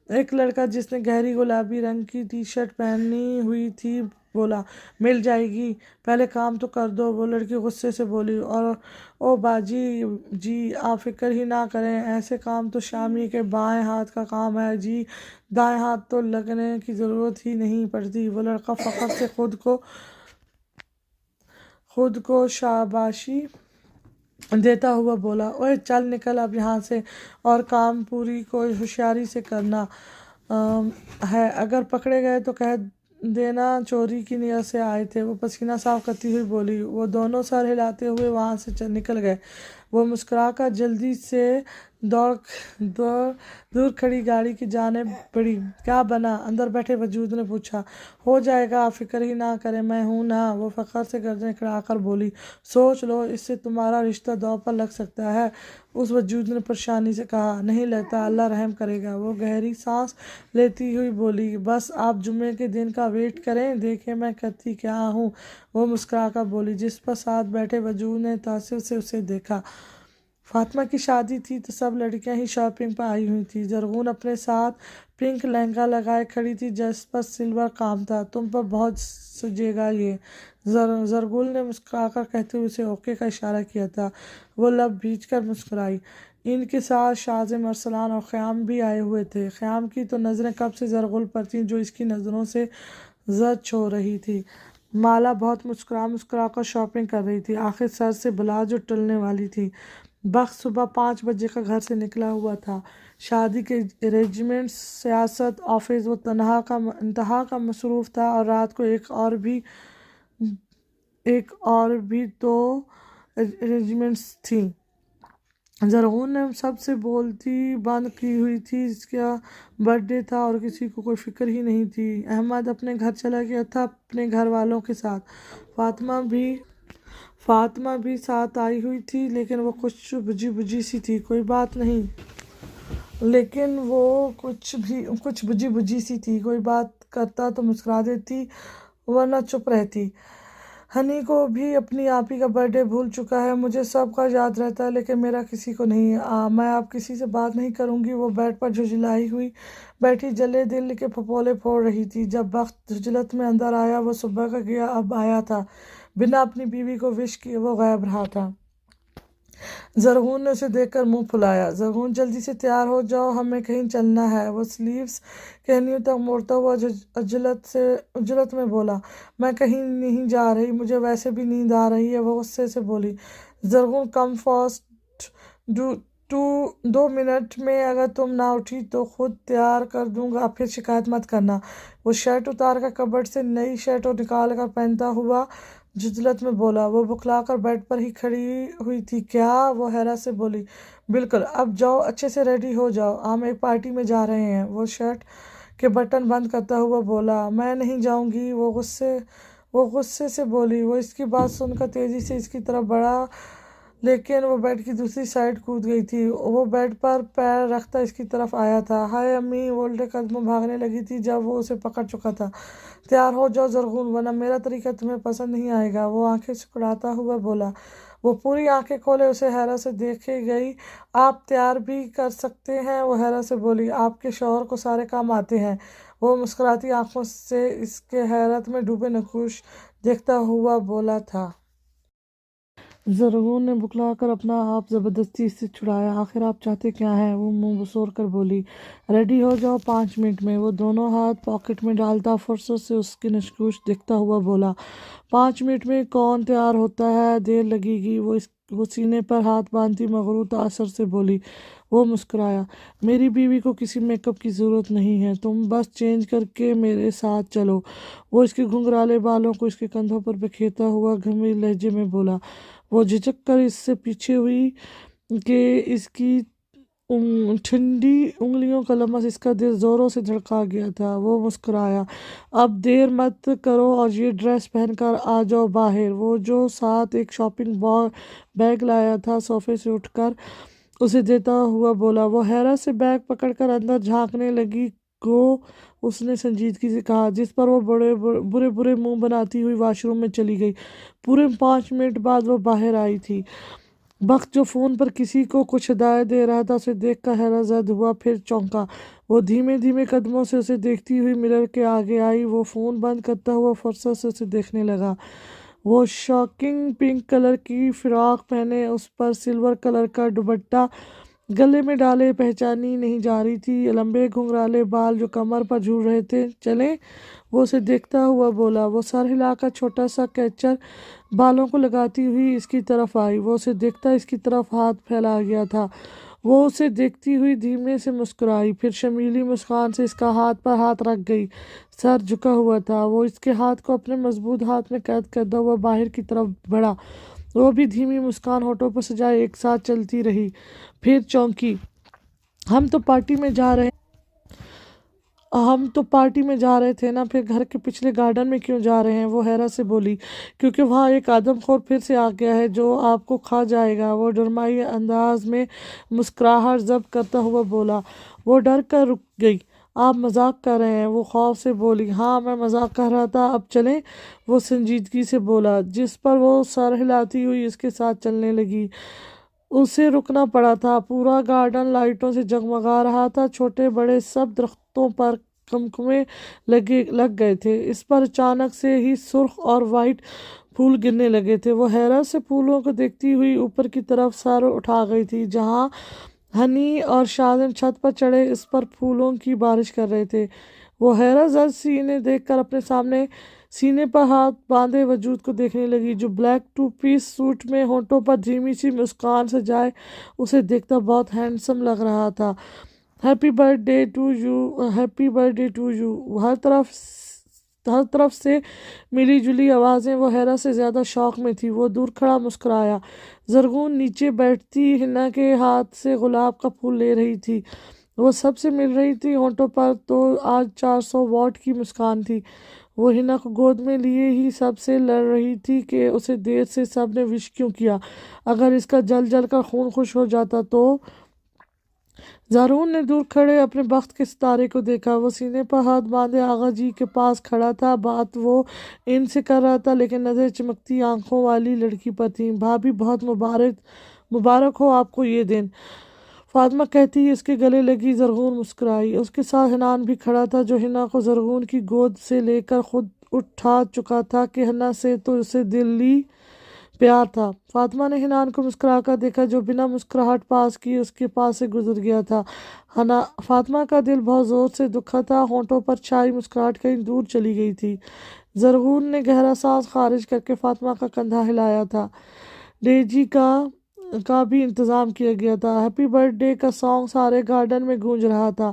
ایک لڑکا جس نے گہری گلابی رنگ کی ٹی شرٹ پہنی ہوئی تھی بولا، مل جائے گی، پہلے کام تو کر دو۔ وہ لڑکی غصے سے بولی، او باجی جی، آپ فکر ہی نہ کریں، ایسے کام تو شامی کے بائیں ہاتھ کا کام ہے جی، دائیں ہاتھ تو لگنے کی ضرورت ہی نہیں پڑتی۔ وہ لڑکا فخر سے خود کو شاباشی دیتا ہوا بولا، اوئے چل نکل اب یہاں سے، اور کام پوری کو ہوشیاری سے کرنا ہے، اگر پکڑے گئے تو کہہ دینا چوری کی نیت سے آئے تھے۔ وہ پسینہ صاف کرتی ہوئی بولی۔ وہ دونوں سر ہلاتے ہوئے وہاں سے نکل گئے۔ وہ مسکرا کر جلدی سے دور کھڑی گاڑی کی جانب بڑھی۔ کیا بنا؟ اندر بیٹھے وجود نے پوچھا۔ ہو جائے گا، آپ فکر ہی نہ کریں، میں ہوں نا۔ وہ فخر سے گردن کھڑا کر بولی، سوچ لو، اس سے تمہارا رشتہ داؤ پر لگ سکتا ہے۔ اس وجود نے پریشانی سے کہا، نہیں لگتا، اللہ رحم کرے گا۔ وہ گہری سانس لیتی ہوئی بولی، بس آپ جمعے کے دن کا ویٹ کریں، دیکھیں میں کرتی کیا ہوں۔ وہ مسکرا کر بولی، جس پر ساتھ بیٹھے وجود نے تعجب سے اسے دیکھا۔ فاطمہ کی شادی تھی تو سب لڑکیاں ہی شاپنگ پر آئی ہوئی تھیں۔ زرغون اپنے ساتھ پنک لہنگا لگائے کھڑی تھی جس پر سلور کام تھا۔ تم پر بہت سجے گا یہ، زرغون نے مسکرا کر کہتے ہوئے اسے اوکے کا اشارہ کیا تھا۔ وہ لب بھیج کر مسکرائی۔ ان کے ساتھ شازم ارسلان اور خیام بھی آئے ہوئے تھے۔ خیام کی تو نظریں کب سے زرغل پر تھیں جو اس کی نظروں سے زد چھو رہی تھی۔ مالا بہت مسکرا کر شاپنگ کر رہی تھی، آخر سر سے بلا جو ٹلنے والی تھی۔ بخت صبح 5 بجے کا گھر سے نکلا ہوا تھا۔ شادی کے ارینجمنٹس، سیاست، آفس، وہ انتہا کا مصروف تھا، اور رات کو ایک اور بھی 2 ارینجمنٹس تھیں۔ زرغون نے سب سے بولتی بند کی ہوئی تھی، اس کا برتھ ڈے تھا اور کسی کو کوئی فکر ہی نہیں تھی۔ احمد اپنے گھر چلا گیا تھا اپنے گھر والوں کے ساتھ۔ فاطمہ بھی ساتھ آئی ہوئی تھی، لیکن وہ کچھ بجھی سی تھی۔ کوئی بات نہیں، لیکن وہ کچھ بجھی سی تھی، کوئی بات کرتا تو مسکرا دیتی ورنہ چپ رہتی۔ ہنی کو بھی اپنی آپی کا برتھ ڈے بھول چکا ہے۔ مجھے سب کا یاد رہتا ہے لیکن میرا کسی کو نہیں۔ میں اب کسی سے بات نہیں کروں گی۔ وہ بیڈ پر جھجھلائی ہوئی بیٹھی جلے دل کے پھپولے پھوڑ رہی تھی۔ جب بخت جھجھلت میں اندر آیا، وہ صبح کا گیا اب آیا تھا، بنا اپنی بیوی کو وش کیے وہ غائب رہا تھا۔ زرغون نے اسے دیکھ کر منہ پھلایا۔ زرغون جلدی سے تیار ہو جاؤ، ہمیں کہیں چلنا ہے۔ وہ سلیوز کہنیوں تک موڑتا ہوا عجلت میں بولا، میں کہیں نہیں جا رہی، مجھے ویسے بھی نیند آ رہی ہے۔ وہ غصے سے بولی، زرغون کم فاسٹ، 2 منٹ میں اگر تم نہ اٹھی تو خود تیار کر دوں گا، پھر شکایت مت کرنا۔ وہ شرٹ اتار کر کبرڈ سے نئی شرٹ نکال کر پہنتا ہوا جھجھلت میں بولا۔ وہ بکھلا کر بیڈ پر ہی کھڑی ہوئی تھی۔ کیا؟ وہ حیرت سے بولی، بالکل، اب جاؤ اچھے سے ریڈی ہو جاؤ، ہم ایک پارٹی میں جا رہے ہیں۔ وہ شرٹ کے بٹن بند کرتا ہوا بولا، میں نہیں جاؤں گی۔ وہ غصے سے بولی۔ وہ اس کی بات سن کر تیزی سے اس کی طرف بڑھا، لیکن وہ بیڈ کی دوسری سائڈ کود گئی تھی۔ وہ بیڈ پر پیر رکھتا اس کی طرف آیا تھا۔ ہائے امی! وہ الٹے قدموں بھاگنے لگی تھی جب وہ اسے پکڑ چکا تھا۔ تیار ہو جاؤ زرغون، ورنہ میرا طریقہ تمہیں پسند نہیں آئے گا۔ وہ آنکھیں سکڑاتا ہوا بولا۔ وہ پوری آنکھیں کھولے اسے حیرت سے دیکھے گئی۔ آپ تیار بھی کر سکتے ہیں؟ وہ حیرت سے بولی، آپ کے شوہر کو سارے کام آتے ہیں۔ وہ مسکراتی آنکھوں سے اس کے حیرت میں ڈوبے نقوش دیکھتا ہوا بولا تھا۔ زرغون نے بکھلا کر اپنا آپ زبردستی اس سے چھڑایا۔ آخر آپ چاہتے کیا ہیں؟ وہ منہ بسور کر بولی، ریڈی ہو جاؤ 5 منٹ میں۔ وہ دونوں ہاتھ پاکٹ میں ڈالتا فرصت سے اس کی نقوش دیکھتا ہوا بولا، 5 منٹ میں کون تیار ہوتا ہے، دیر لگے گی۔ وہ سینے پر ہاتھ باندھتی مغرور تاثر سے بولی۔ وہ مسکرایا، میری بیوی کو کسی میک اپ کی ضرورت نہیں ہے، تم بس چینج کر کے میرے ساتھ چلو۔ وہ اس کے گھنگھرالے بالوں کو اس کے کندھوں پر بکھیرتا ہوا گھمیر لہجے میں بولا۔ وہ جھجک کر اس سے پیچھے ہوئی کہ اس کی ٹھنڈی انگلیوں کا لمس اس کا دل زوروں سے دھڑکا گیا تھا۔ وہ مسکرایا، اب دیر مت کرو اور یہ ڈریس پہن کر آ جاؤ باہر۔ وہ جو ساتھ ایک شاپنگ بیگ لایا تھا صوفے سے اٹھ کر اسے دیتا ہوا بولا۔ وہ حیرت سے بیگ پکڑ کر اندر جھانکنے لگی۔ گو اس نے سنجیدگی سے کہا، جس پر وہ برے منہ بناتی ہوئی واش روم میں چلی گئی۔ پورے 5 منٹ بعد وہ باہر آئی تھی۔ بخت جو فون پر کسی کو کچھ ہدایت دے رہا تھا اسے دیکھ کر حیرت زدہ ہوا، پھر چونکا۔ وہ دھیمے قدموں سے اسے دیکھتی ہوئی مرر کے آگے آئی۔ وہ فون بند کرتا ہوا فرصت سے اسے دیکھنے لگا۔ وہ شاکنگ پنک کلر کی فراق پہنے، اس پر سلور کلر کا دوپٹہ گلے میں ڈالے پہچانی نہیں جا رہی تھی۔ لمبے گھنگرالے بال جو کمر پر جھول رہے تھے۔ چلیں؟ وہ اسے دیکھتا ہوا بولا۔ وہ سر ہلا کر چھوٹا سا کیچر بالوں کو لگاتی ہوئی اس کی طرف آئی۔ وہ اسے دیکھتا اس کی طرف ہاتھ پھیلا گیا تھا۔ وہ اسے دیکھتی ہوئی دھیمے سے مسکرائی، پھر شرمیلی مسکان سے اس کا ہاتھ پر ہاتھ رکھ گئی۔ سر جھکا ہوا تھا۔ وہ اس کے ہاتھ کو اپنے مضبوط ہاتھ میں قید کرتا ہوا باہر کی طرف بڑھا۔ وہ بھی دھیمی مسکان ہونٹوں پر سجائے ایک ساتھ چلتی رہی، پھر چونکی۔ ہم تو پارٹی میں جا رہے تھے نا، پھر گھر کے پچھلے گارڈن میں کیوں جا رہے ہیں؟ وہ حیرت سے بولی، کیونکہ وہاں ایک آدم خور پھر سے آ گیا ہے جو آپ کو کھا جائے گا۔ وہ ڈرمائی انداز میں مسکراہٹ ضبط کرتا ہوا بولا۔ وہ ڈر کر رک گئی، آپ مذاق کر رہے ہیں؟ وہ خوف سے بولی، ہاں میں مذاق کر رہا تھا، اب چلیں؟ وہ سنجیدگی سے بولا، جس پر وہ سر ہلاتی ہوئی اس کے ساتھ چلنے لگی۔ اسے رکنا پڑا تھا۔ پورا گارڈن لائٹوں سے جگمگا رہا تھا، چھوٹے بڑے سب درختوں پر قمقمے لگ گئے تھے۔ اس پر اچانک سے ہی سرخ اور وائٹ پھول گرنے لگے تھے۔ وہ حیرت سے پھولوں کو دیکھتی ہوئی اوپر کی طرف سر اٹھا گئی تھی، جہاں ہنی اور شاذم چھت پر چڑھے اس پر پھولوں کی بارش کر رہے تھے۔ وہ حیرت زد سی انہیں دیکھ کر اپنے سامنے سینے پر ہاتھ باندھے وجود کو دیکھنے لگی، جو بلیک 2 پیس سوٹ میں ہونٹوں پر دھیمی سی مسکان سجائے اسے دیکھتا بہت ہینڈسم لگ رہا تھا۔ Happy birthday to you, happy birthday to you, ہر طرف سے ملی جلی آوازیں۔ وہ حیرت سے زیادہ شوق میں تھی۔ وہ دور کھڑا مسکرایا۔ زرغون نیچے بیٹھتی حنا کے ہاتھ سے گلاب کا پھول لے رہی تھی۔ وہ سب سے مل رہی تھی، ہونٹوں پر تو آج 400 واٹ کی مسکان تھی۔ وہ حنا کو گود میں لیے ہی سب سے لڑ رہی تھی کہ اسے دیر سے سب نے وش کیوں کیا، اگر اس کا جل جل کر خون خوش ہو جاتا تو۔ زارون نے دور کھڑے اپنے بخت کے ستارے کو دیکھا۔ وہ سینے پر ہاتھ باندھے آغا جی کے پاس کھڑا تھا۔ بات وہ ان سے کر رہا تھا لیکن نظریں چمکتی آنکھوں والی لڑکی پر تھیں۔ بھابھی بہت مبارک ہو آپ کو یہ دن، فاطمہ کہتی ہی اس کے گلے لگی۔ زرغون مسکرائی۔ اس کے ساتھ حنان بھی کھڑا تھا، جو حنا کو زرغون کی گود سے لے کر خود اٹھا چکا تھا کہ حنا سے تو اسے دلی پیار تھا۔ فاطمہ نے حنان کو مسکرا کر دیکھا، جو بنا مسکراہٹ پاس کیے اس کے پاس سے گزر گیا تھا۔ فاطمہ کا دل بہت زور سے دکھا تھا، ہونٹوں پر چھائی مسکراہٹ کہیں دور چلی گئی تھی۔ زرغون نے گہرا سانس خارج کر کے فاطمہ کا کندھا ہلایا تھا۔ ڈیجی کا بھی انتظام کیا گیا تھا۔ ہیپی برتھ ڈے کا سانگ سارے گارڈن میں گونج رہا تھا۔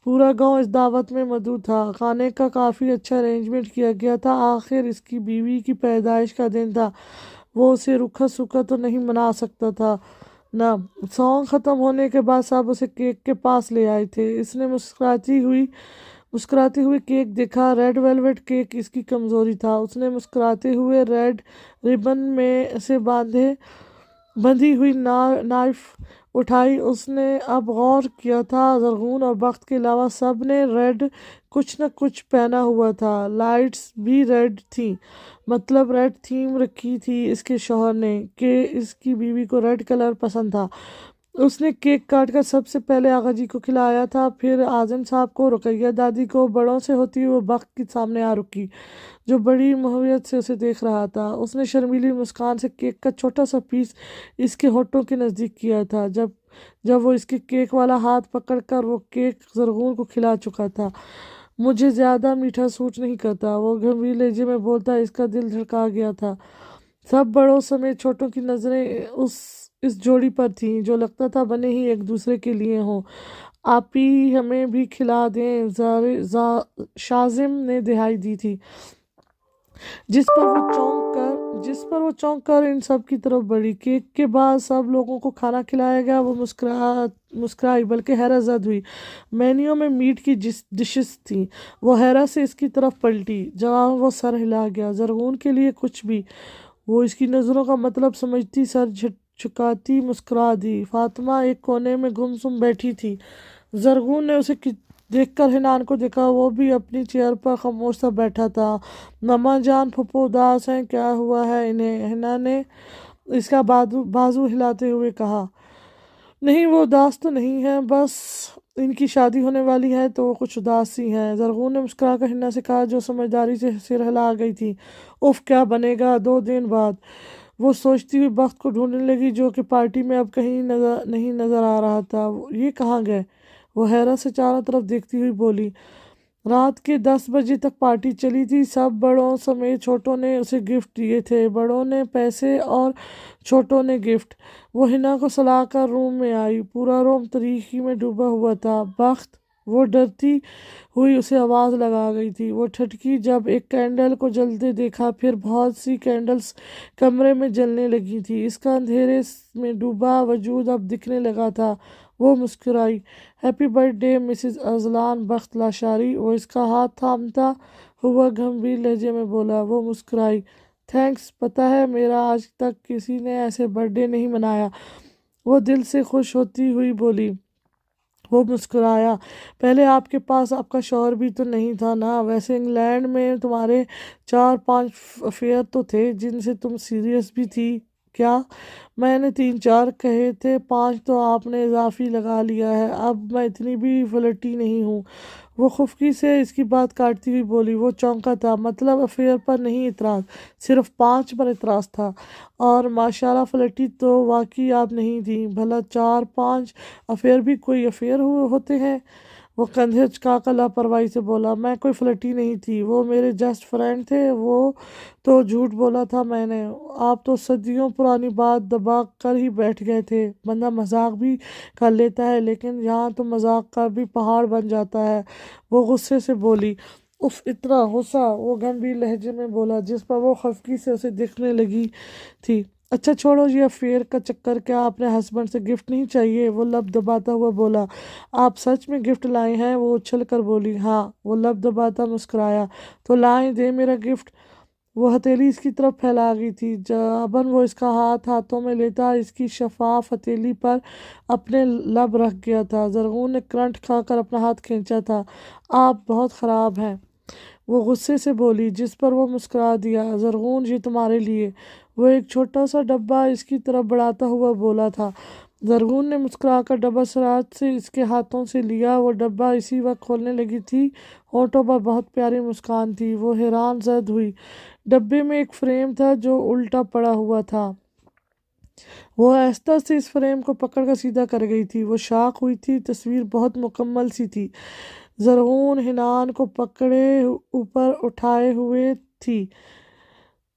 پورا گاؤں اس دعوت میں مدعو تھا۔ کھانے کا کافی اچھا ارینجمنٹ کیا گیا تھا، آخر اس کی بیوی کی پیدائش کا دن تھا، وہ اسے روکھا سوکھا تو نہیں منا سکتا تھا نا۔ سانگ ختم ہونے کے بعد سب اسے کیک کے پاس لے آئے تھے۔ اس نے مسکراتی ہوئی کیک دیکھا۔ ریڈ ویلویٹ کیک اس کی کمزوری تھا۔ اس نے مسکراتے ہوئے ریڈ ربن میں سے بندھی ہوئی نائف اٹھائی۔ اس نے اب غور کیا تھا، زرغون اور بخت کے علاوہ سب نے ریڈ کچھ نہ کچھ پہنا ہوا تھا۔ لائٹس بھی ریڈ تھیں، مطلب ریڈ تھیم رکھی تھی اس کے شوہر نے کہ اس کی بیوی کو ریڈ کلر پسند تھا۔ اس نے کیک کاٹ کر سب سے پہلے آغا جی کو کھلایا تھا، پھر اعظم صاحب کو، رقیہ دادی کو۔ بڑوں سے ہوتی ہوئی وہ بخت کے سامنے آ رکی، جو بڑی محبت سے اسے دیکھ رہا تھا۔ اس نے شرمیلی مسکان سے کیک کا چھوٹا سا پیس اس کے ہونٹوں کے نزدیک کیا تھا۔ جب وہ اس کے کیک والا ہاتھ پکڑ کر وہ کیک زرغون کو کھلا چکا تھا۔ مجھے زیادہ میٹھا سوٹ نہیں کرتا، وہ گمبھیر لہجے میں بولتا۔ اس کا دل دھڑکا گیا تھا۔ سب بڑوں سمیت چھوٹوں کی نظریں اس جوڑی پر تھیں، جو لگتا تھا بنے ہی ایک دوسرے کے لیے ہوں۔ آپی ہمیں بھی کھلا دیں، شاذم نے دہائی دی تھی، جس پر وہ چونک کر ان سب کی طرف بڑھی۔ کیک کے بعد سب لوگوں کو کھانا کھلایا گیا۔ وہ مسکرائی بلکہ حیرت زد ہوئی۔ مینیو میں میٹ کی ڈشز تھیں۔ وہ حیرت سے اس کی طرف پلٹی۔ جواب وہ سر ہلا گیا۔ زرغون کے لیے کچھ بھی؟ وہ اس کی نظروں کا مطلب سمجھتی سر جھکاتی مسکرا دی۔ فاطمہ ایک کونے میں گم سم بیٹھی تھی۔ زرغون نے اسے دیکھ کر حنان کو دیکھا، وہ بھی اپنی چیئر پر خاموش سا بیٹھا تھا۔ ماما جان پھپھو اداس ہیں، کیا ہوا ہے انہیں؟ حنا نے اس کا بازو ہلاتے ہوئے کہا۔ نہیں، وہ اداس تو نہیں ہیں، بس ان کی شادی ہونے والی ہے تو وہ کچھ اداس سی ہیں۔ زرغون نے مسکرا کر حنا سے کہا، جو سمجھداری سے سر ہلا گئی تھی۔ اف، کیا بنے گا 2 دن بعد؟ وہ سوچتی ہوئی بخت کو ڈھونڈنے لگی، جو کہ پارٹی میں اب کہیں نہیں نظر آ رہا تھا۔ یہ کہاں گئے؟ وہ حیرت سے چاروں طرف دیکھتی ہوئی بولی۔ رات کے 10 بجے تک پارٹی چلی تھی۔ سب بڑوں سمیت چھوٹوں نے اسے گفٹ دیے تھے، بڑوں نے پیسے اور چھوٹوں نے گفٹ۔ وہ حنا کو سلا کر روم میں آئی۔ پورا روم تاریکی میں ڈوبا ہوا تھا۔ بخت، وہ ڈرتی ہوئی اسے آواز لگا گئی تھی۔ وہ ٹھٹکی جب ایک کینڈل کو جلتے دیکھا، پھر بہت سی کینڈلز کمرے میں جلنے لگی تھی۔ اس کا اندھیرے میں ڈوبا وجود اب دکھنے لگا تھا۔ وہ مسکرائی۔ Happy birthday Mrs Arsalan Bakht Lashari, وہ اس کا ہاتھ تھامتا ہوا گمبھیر لہجے میں بولا۔ وہ مسکرائی۔ تھینکس، پتہ ہے میرا آج تک کسی نے ایسے برتھ ڈے نہیں منایا، وہ دل سے خوش ہوتی ہوئی بولی۔ وہ مسکرایا۔ پہلے آپ کے پاس آپ کا شوہر بھی تو نہیں تھا نا؟ ویسے انگلینڈ میں تمہارے 4-5 افیئر تو تھے، جن سے تم سیریس بھی تھی کیا؟ میں نے 3-4 کہے تھے، 5 تو آپ نے اضافی لگا لیا ہے۔ اب میں اتنی بھی فلرٹی نہیں ہوں۔ وہ خفکی سے اس کی بات کاٹتی ہوئی بولی۔ وہ چونکا تھا، مطلب افیئر پر نہیں اعتراض، صرف 5 پر اعتراض تھا۔ اور ماشاءاللہ فلٹی تو واقعی آپ نہیں تھیں، بھلا 4-5 افیئر بھی کوئی افیئر ہوتے ہیں؟ وہ کندھے اچکا کر لاپرواہی سے بولا۔ میں کوئی فلٹی نہیں تھی، وہ میرے جسٹ فرینڈ تھے۔ وہ تو جھوٹ بولا تھا میں نے، آپ تو صدیوں پرانی بات دبا کر ہی بیٹھ گئے تھے۔ بندہ مذاق بھی کر لیتا ہے، لیکن یہاں تو مذاق کا بھی پہاڑ بن جاتا ہے۔ وہ غصے سے بولی۔ اف، اتنا غصہ! وہ گمبھیر لہجے میں بولا، جس پر وہ خفگی سے اسے دیکھنے لگی تھی۔ اچھا چھوڑو یہ افیئر کا چکر، کیا اپنے ہسبینڈ سے گفٹ نہیں چاہیے؟ وہ لب دباتا ہوا بولا۔ آپ سچ میں گفٹ لائے ہیں؟ وہ اچھل کر بولی۔ ہاں۔ وہ لب دباتا مسکرایا۔ تو لائیں دیں میرا گفٹ۔ وہ ہتھیلی اس کی طرف پھیلا گئی تھی، جباً وہ اس کا ہاتھ ہاتھوں میں لیتا اس کی شفاف ہتھیلی پر اپنے لب رکھ گیا تھا۔ زرغون نے کرنٹ کھا کر اپنا ہاتھ کھینچا تھا۔ آپ بہت خراب ہیں، وہ غصے سے بولی، جس پر وہ مسکرا دیا۔ زرغون، یہ تمہارے لیے۔ وہ ایک چھوٹا سا ڈبہ اس کی طرف بڑھاتا ہوا بولا تھا۔ زرغون نے مسکرا کر ڈبہ سرعت سے اس کے ہاتھوں سے لیا۔ وہ ڈبہ اسی وقت کھولنے لگی تھی، ہونٹوں پر بہت پیاری مسکان تھی۔ وہ حیران زد ہوئی۔ ڈبے میں ایک فریم تھا جو الٹا پڑا ہوا تھا۔ وہ آہستہ سے اس فریم کو پکڑ کر سیدھا کر گئی تھی۔ وہ شاک ہوئی تھی، تصویر بہت مکمل سی تھی۔ زرغون حنان کو پکڑے اوپر اٹھائے ہوئے تھی۔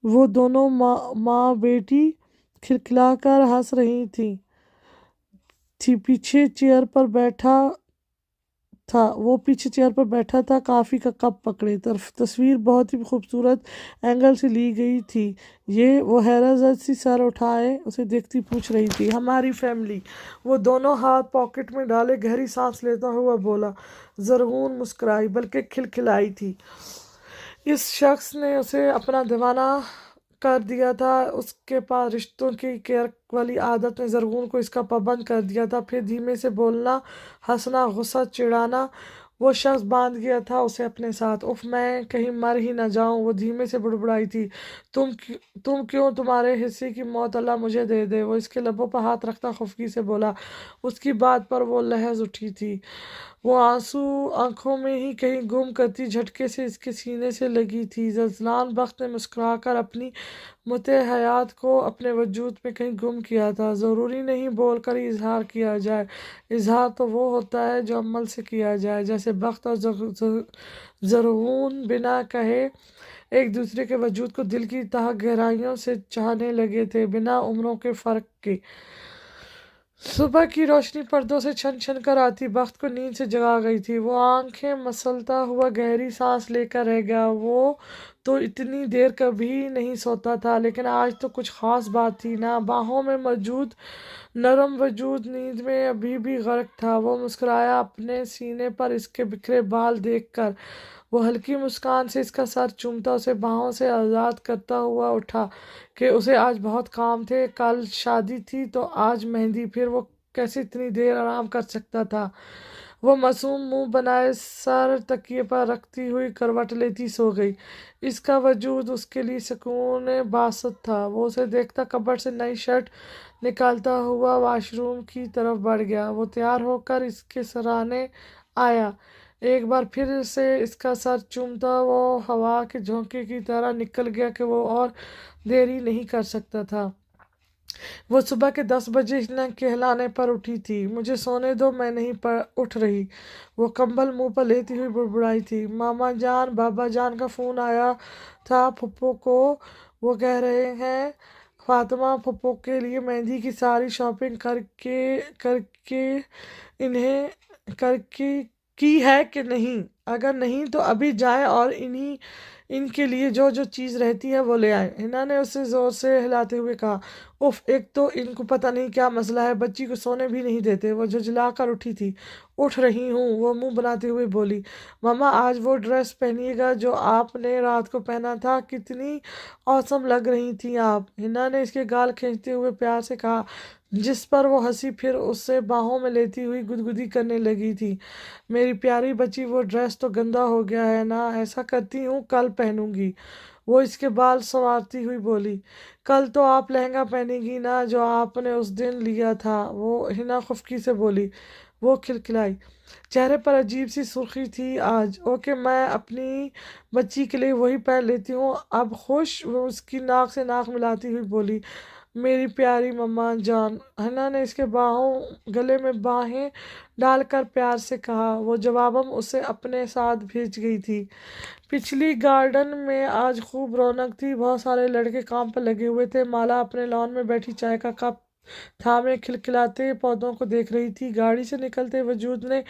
وہ دونوں ماں بیٹی کھلکھلا کر ہنس رہی تھی۔ پیچھے چیئر پر بیٹھا تھا، کافی کا کپ پکڑے۔ تصویر بہت ہی خوبصورت اینگل سے لی گئی تھی۔ وہ حیرت زد سی سر اٹھائے اسے دیکھتی پوچھ رہی تھی۔ ہماری فیملی۔ وہ دونوں ہاتھ پاکٹ میں ڈالے گہری سانس لیتا ہوا بولا۔ زرغون مسکرائی، بلکہ کھلکھلائی تھی۔ اس شخص نے اسے اپنا دیوانہ کر دیا تھا۔ اس کے پاس رشتوں کی کیئر والی عادت نے زرغون کو اس کا پابند کر دیا تھا۔ پھر دھیمے سے بولنا، ہنسنا، غصہ چڑھانا۔ وہ شخص باندھ گیا تھا اسے اپنے ساتھ۔ اف، میں کہیں مر ہی نہ جاؤں، وہ دھیمے سے بڑبڑائی تھی۔ تم کیوں؟ تمہارے حصے کی موت اللہ مجھے دے دے۔ وہ اس کے لبوں پر ہاتھ رکھتا خفگی سے بولا۔ اس کی بات پر وہ لرز اٹھی تھی۔ وہ آنسو آنکھوں میں ہی کہیں گم کرتی جھٹکے سے اس کے سینے سے لگی تھی۔ زلزلان بخت نے مسکرا کر اپنی متع حیات کو اپنے وجود میں کہیں گم کیا تھا۔ ضروری نہیں بول کر ہی اظہار کیا جائے، اظہار تو وہ ہوتا ہے جو عمل سے کیا جائے۔ جیسے بخت اور زرغون بنا کہے ایک دوسرے کے وجود کو دل کی تہ گہرائیوں سے چاہنے لگے تھے، بنا عمروں کے فرق کے۔ صبح کی روشنی پردوں سے چھن چھن کر آتی بخت کو نیند سے جگا گئی تھی۔ وہ آنکھیں مسلتا ہوا گہری سانس لے کر رہ گیا۔ وہ تو اتنی دیر کبھی نہیں سوتا تھا، لیکن آج تو کچھ خاص بات تھی نا۔ باہوں میں موجود نرم وجود نیند میں ابھی بھی غرق تھا۔ وہ مسکرایا اپنے سینے پر اس کے بکھرے بال دیکھ کر۔ وہ ہلکی مسکان سے اس کا سر چومتا اسے باہوں سے آزاد کرتا ہوا اٹھا کہ اسے آج بہت کام تھے۔ کل شادی تھی تو آج مہندی، پھر وہ کیسے اتنی دیر آرام کر سکتا تھا؟ وہ معصوم منہ بنائے سر تکیے پر رکھتی ہوئی کروٹ لیتی سو گئی۔ اس کا وجود اس کے لیے سکون باسط تھا۔ وہ اسے دیکھتا کبرڈ سے نئی شرٹ نکالتا ہوا واش روم کی طرف بڑھ گیا۔ وہ تیار ہو کر اس کے سرانے آیا۔ ایک بار پھر سے اس کا سر چومتا وہ ہوا کے جھونکے کی طرح نکل گیا کہ وہ اور دیری نہیں کر سکتا تھا۔ وہ صبح کے 10 بجے نہ کہلانے پر اٹھی تھی۔ مجھے سونے دو، میں نہیں اٹھ رہی۔ وہ کمبل منہ پر لیتی ہوئی بڑبڑائی تھی۔ ماما جان، بابا جان کا فون آیا تھا پھپھو کو۔ وہ کہہ رہے ہیں فاطمہ پھپھو کے لیے مہندی کی ساری شاپنگ کی ہے کہ نہیں؟ اگر نہیں تو ابھی جائیں اور ان کے لیے جو جو چیز رہتی ہے وہ لے آئیں۔ حنا نے اسے زور سے ہلاتے ہوئے کہا۔ اف، ایک تو ان کو پتہ نہیں کیا مسئلہ ہے، بچی کو سونے بھی نہیں دیتے۔ وہ جھنجھلا کر اٹھی تھی۔ اٹھ رہی ہوں، وہ منہ بناتے ہوئے بولی۔ ماما، آج وہ ڈریس پہنیے گا جو آپ نے رات کو پہنا تھا، کتنی اوسم لگ رہی تھیں آپ۔ حنا نے اس کے گال کھینچتے ہوئے پیار سے کہا، جس پر وہ ہنسی، پھر اسے باہوں میں لیتی ہوئی گدگدی کرنے لگی تھی۔ میری پیاری بچی، وہ ڈریس تو گندا ہو گیا ہے نا، ایسا کرتی ہوں کل پہنوں گی۔ وہ اس کے بال سنوارتی ہوئی بولی۔ کل تو آپ لہنگا پہنیں گی نا جو آپ نے اس دن لیا تھا، وہ حنا خفگی سے بولی۔ وہ کھلکھلائی، چہرے پر عجیب سی سرخی تھی آج۔ اوکے، میں اپنی بچی کے لیے وہی پہن لیتی ہوں، اب خوش؟ وہ اس کی ناک سے ناک ملاتی ہوئی بولی، میری پیاری مما جان۔ حنا نے اس کے گلے میں باہیں ڈال کر پیار سے کہا۔ وہ جواباً اسے اپنے ساتھ بھیج گئی تھی۔ پچھلی گارڈن میں آج خوب رونق تھی، بہت سارے لڑکے کام پر لگے ہوئے تھے۔ مالا اپنے لان میں بیٹھی چائے کا کپ تھامے کھلکھلاتے پودوں کو دیکھ رہی تھی۔ گاڑی سے نکلتے وجود نے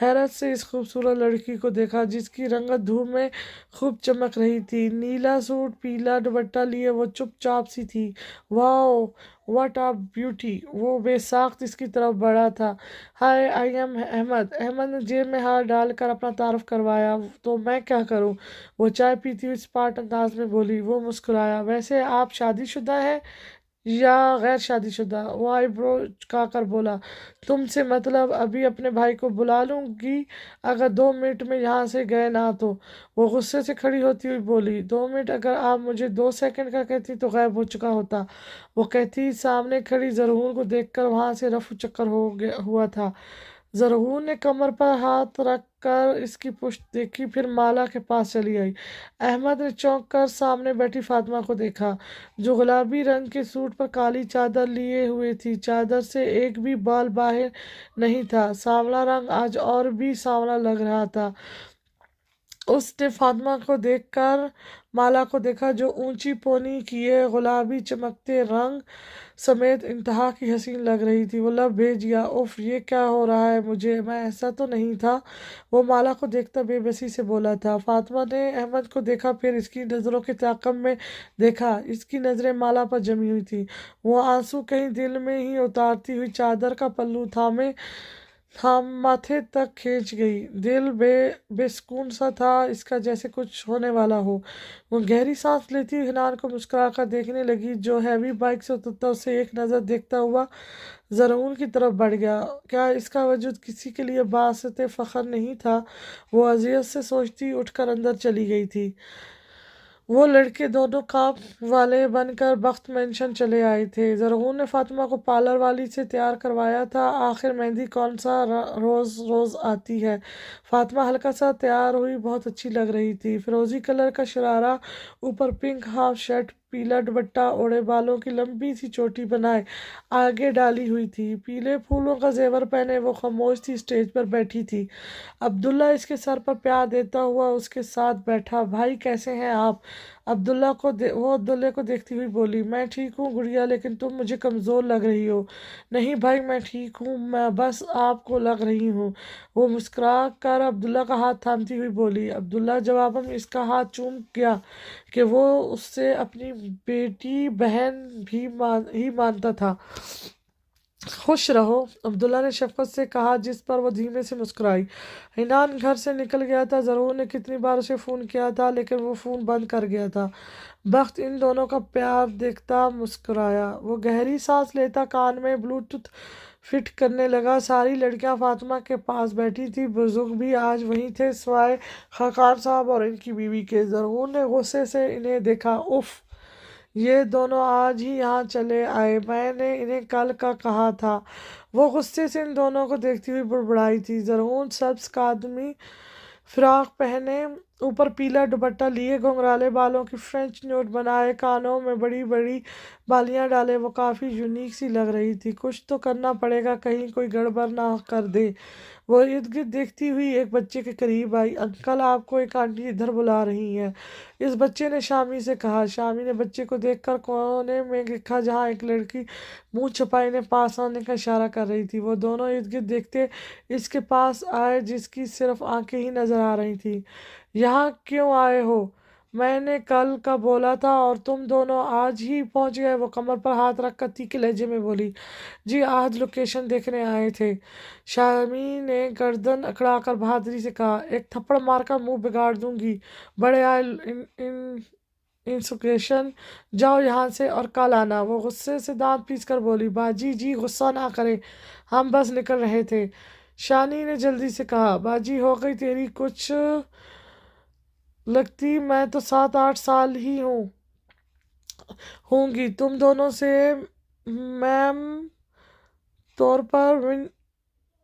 حیرت سے اس خوبصورت لڑکی کو دیکھا جس کی رنگت دھوپ میں خوب چمک رہی تھی۔ نیلا سوٹ، پیلا دوپٹہ لیے وہ چپ چاپ سی تھی۔ واو، واٹ اے بیوٹی! وہ بے ساخت اس کی طرف بڑھا تھا۔ ہائے، آئی ایم احمد۔ احمد نے جیب میں ہاتھ ڈال کر اپنا تعارف کروایا۔ تو میں کیا کروں؟ وہ چائے پیتی ہوئی اسپاٹ انداز میں بولی۔ وہ مسکرایا۔ ویسے آپ شادی شدہ ہیں یا غیر شادی شدہ؟ وہ آئی برو چکا کر بولا۔ تم سے مطلب؟ ابھی اپنے بھائی کو بلا لوں گی اگر 2 منٹ میں یہاں سے گئے نہ تو۔ وہ غصے سے کھڑی ہوتی ہوئی بولی۔ 2 منٹ؟ اگر آپ مجھے 2 سیکنڈ کا کہتی تو غائب ہو چکا ہوتا، وہ کہتی سامنے کھڑی زرہون کو دیکھ کر وہاں سے رفو چکر ہوا تھا۔ زرہون نے کمر پر ہاتھ رکھ کر اس کی پشت دیکھی، پھر مالا کے پاس چلی آئی۔ احمد نے چونک کر سامنے بیٹھی فاطمہ کو دیکھا جو گلابی رنگ کے سوٹ پر کالی چادر لیے ہوئے تھی۔ چادر سے ایک بھی بال باہر نہیں تھا۔ سانولا رنگ آج اور بھی سانولا لگ رہا تھا۔ اس نے فاطمہ کو دیکھ کر مالا کو دیکھا جو اونچی پونی کیے گلابی چمکتے رنگ سمیت انتہا کی حسین لگ رہی تھی۔ وہ لب بھیج گیا۔ اف، یہ کیا ہو رہا ہے مجھے؟ میں ایسا تو نہیں تھا۔ وہ مالا کو دیکھتا بے بسی سے بولا تھا۔ فاطمہ نے احمد کو دیکھا، پھر اس کی نظروں کے تعاقب میں دیکھا۔ اس کی نظریں مالا پر جمی ہوئی تھیں۔ وہ آنسو کہیں دل میں ہی اتارتی ہوئی چادر کا پلو ماتھے تک کھینچ گئی۔ دل بے سکون سا تھا اس کا، جیسے کچھ ہونے والا ہو۔ وہ گہری سانس لیتی ہوئی حنان کو مسکرا کر دیکھنے لگی جو ہیوی بائک سے اترتا اسے ایک نظر دیکھتا ہوا زرہون کی طرف بڑھ گیا۔ کیا اس کا وجود کسی کے لیے باعث فخر نہیں تھا؟ وہ اذیت سے سوچتی اٹھ کر اندر چلی گئی تھی۔ وہ لڑکے دونوں کام والے بن کر بخت مینشن چلے آئے تھے۔ زرہون نے فاطمہ کو پارلر والی سے تیار کروایا تھا۔ آخر مہندی کون سا روز آتی ہے۔ فاطمہ ہلکا سا تیار ہوئی بہت اچھی لگ رہی تھی۔ فیروزی کلر کا شرارہ، اوپر پنک ہاف شرٹ، پیلا دوپٹہ اوڑھے، بالوں کی لمبی سی چوٹی بنائے آگے ڈالی ہوئی تھی، پیلے پھولوں کا زیور پہنے وہ خاموش سی اسٹیج پر بیٹھی تھی۔ عبداللہ اس کے سر پر پیار دیتا ہوا اس کے ساتھ بیٹھا۔ بھائی کیسے ہیں آپ؟ وہ عبداللہ کو دیکھتی ہوئی بولی۔ میں ٹھیک ہوں گڑیا، لیکن تم مجھے کمزور لگ رہی ہو۔ نہیں بھائی، میں ٹھیک ہوں، میں بس آپ کو لگ رہی ہوں۔ وہ مسکرا کر عبداللہ کا ہاتھ تھامتی ہوئی بولی۔ عبداللہ جواباً اس کا ہاتھ چوم گیا کہ وہ اس سے اپنی بیٹی بہن ہی مانتا تھا۔ خوش رہو، عبداللہ نے شفقت سے کہا، جس پر وہ دھیمے سے مسکرائی۔ حنان گھر سے نکل گیا تھا۔ زرہون نے کتنی بار اسے فون کیا تھا لیکن وہ فون بند کر گیا تھا۔ بخت ان دونوں کا پیار دیکھتا مسکرایا۔ وہ گہری سانس لیتا کان میں بلوٹوتھ فٹ کرنے لگا۔ ساری لڑکیاں فاطمہ کے پاس بیٹھی تھیں، بزرگ بھی آج وہیں تھے سوائے خاقان صاحب اور ان کی بیوی کے۔ زرہون نے غصے سے انہیں دیکھا۔ اف، یہ دونوں آج ہی یہاں چلے آئے، میں نے انہیں کل کا کہا تھا۔ وہ غصے سے ان دونوں کو دیکھتی ہوئی بڑبڑائی تھی۔ زرہون سبز کادمی فراق پہنے، اوپر پیلا دوپٹہ لیے، گھنگرالے بالوں کی فرینچ نوٹ بنائے، کانوں میں بڑی بڑی بالیاں ڈالے وہ کافی یونیک سی لگ رہی تھی۔ کچھ تو کرنا پڑے گا، کہیں کوئی گڑبڑ نہ کر دے۔ وہ ارد گرد دیکھتی ہوئی ایک بچے کے قریب آئی۔ انکل، آپ کو ایک آنٹی ادھر بلا رہی ہیں، اس بچے نے شامی سے کہا۔ شامی نے بچے کو دیکھ کر کونے میں دیکھا جہاں ایک لڑکی منہ چھپائے انہیں پاس آنے کا اشارہ کر رہی تھی۔ وہ دونوں ارد گرد دیکھتے اس کے پاس آئے جس کی صرف آنکھیں ہی نظر آ رہی تھیں۔ یہاں کیوں آئے ہو؟ میں نے کل کا بولا تھا اور تم دونوں آج ہی پہنچ گئے، وہ کمر پر ہاتھ رکھ کر تیکھے لہجے میں بولی۔ جی، آج لوکیشن دیکھنے آئے تھے، شامی نے گردن اکڑا کر بہادری سے کہا۔ ایک تھپڑ مار کر منہ بگاڑ دوں گی، بڑے آئے انسکیشن، جاؤ یہاں سے اور کل آنا۔ وہ غصے سے دانت پیس کر بولی۔ باجی جی غصہ نہ کریں، ہم بس نکل رہے تھے، شانی نے جلدی سے کہا۔ باجی ہو گئی تیری کچھ لگتی، میں تو 7-8 سال ہی ہوں گی تم دونوں سے، میم طور پر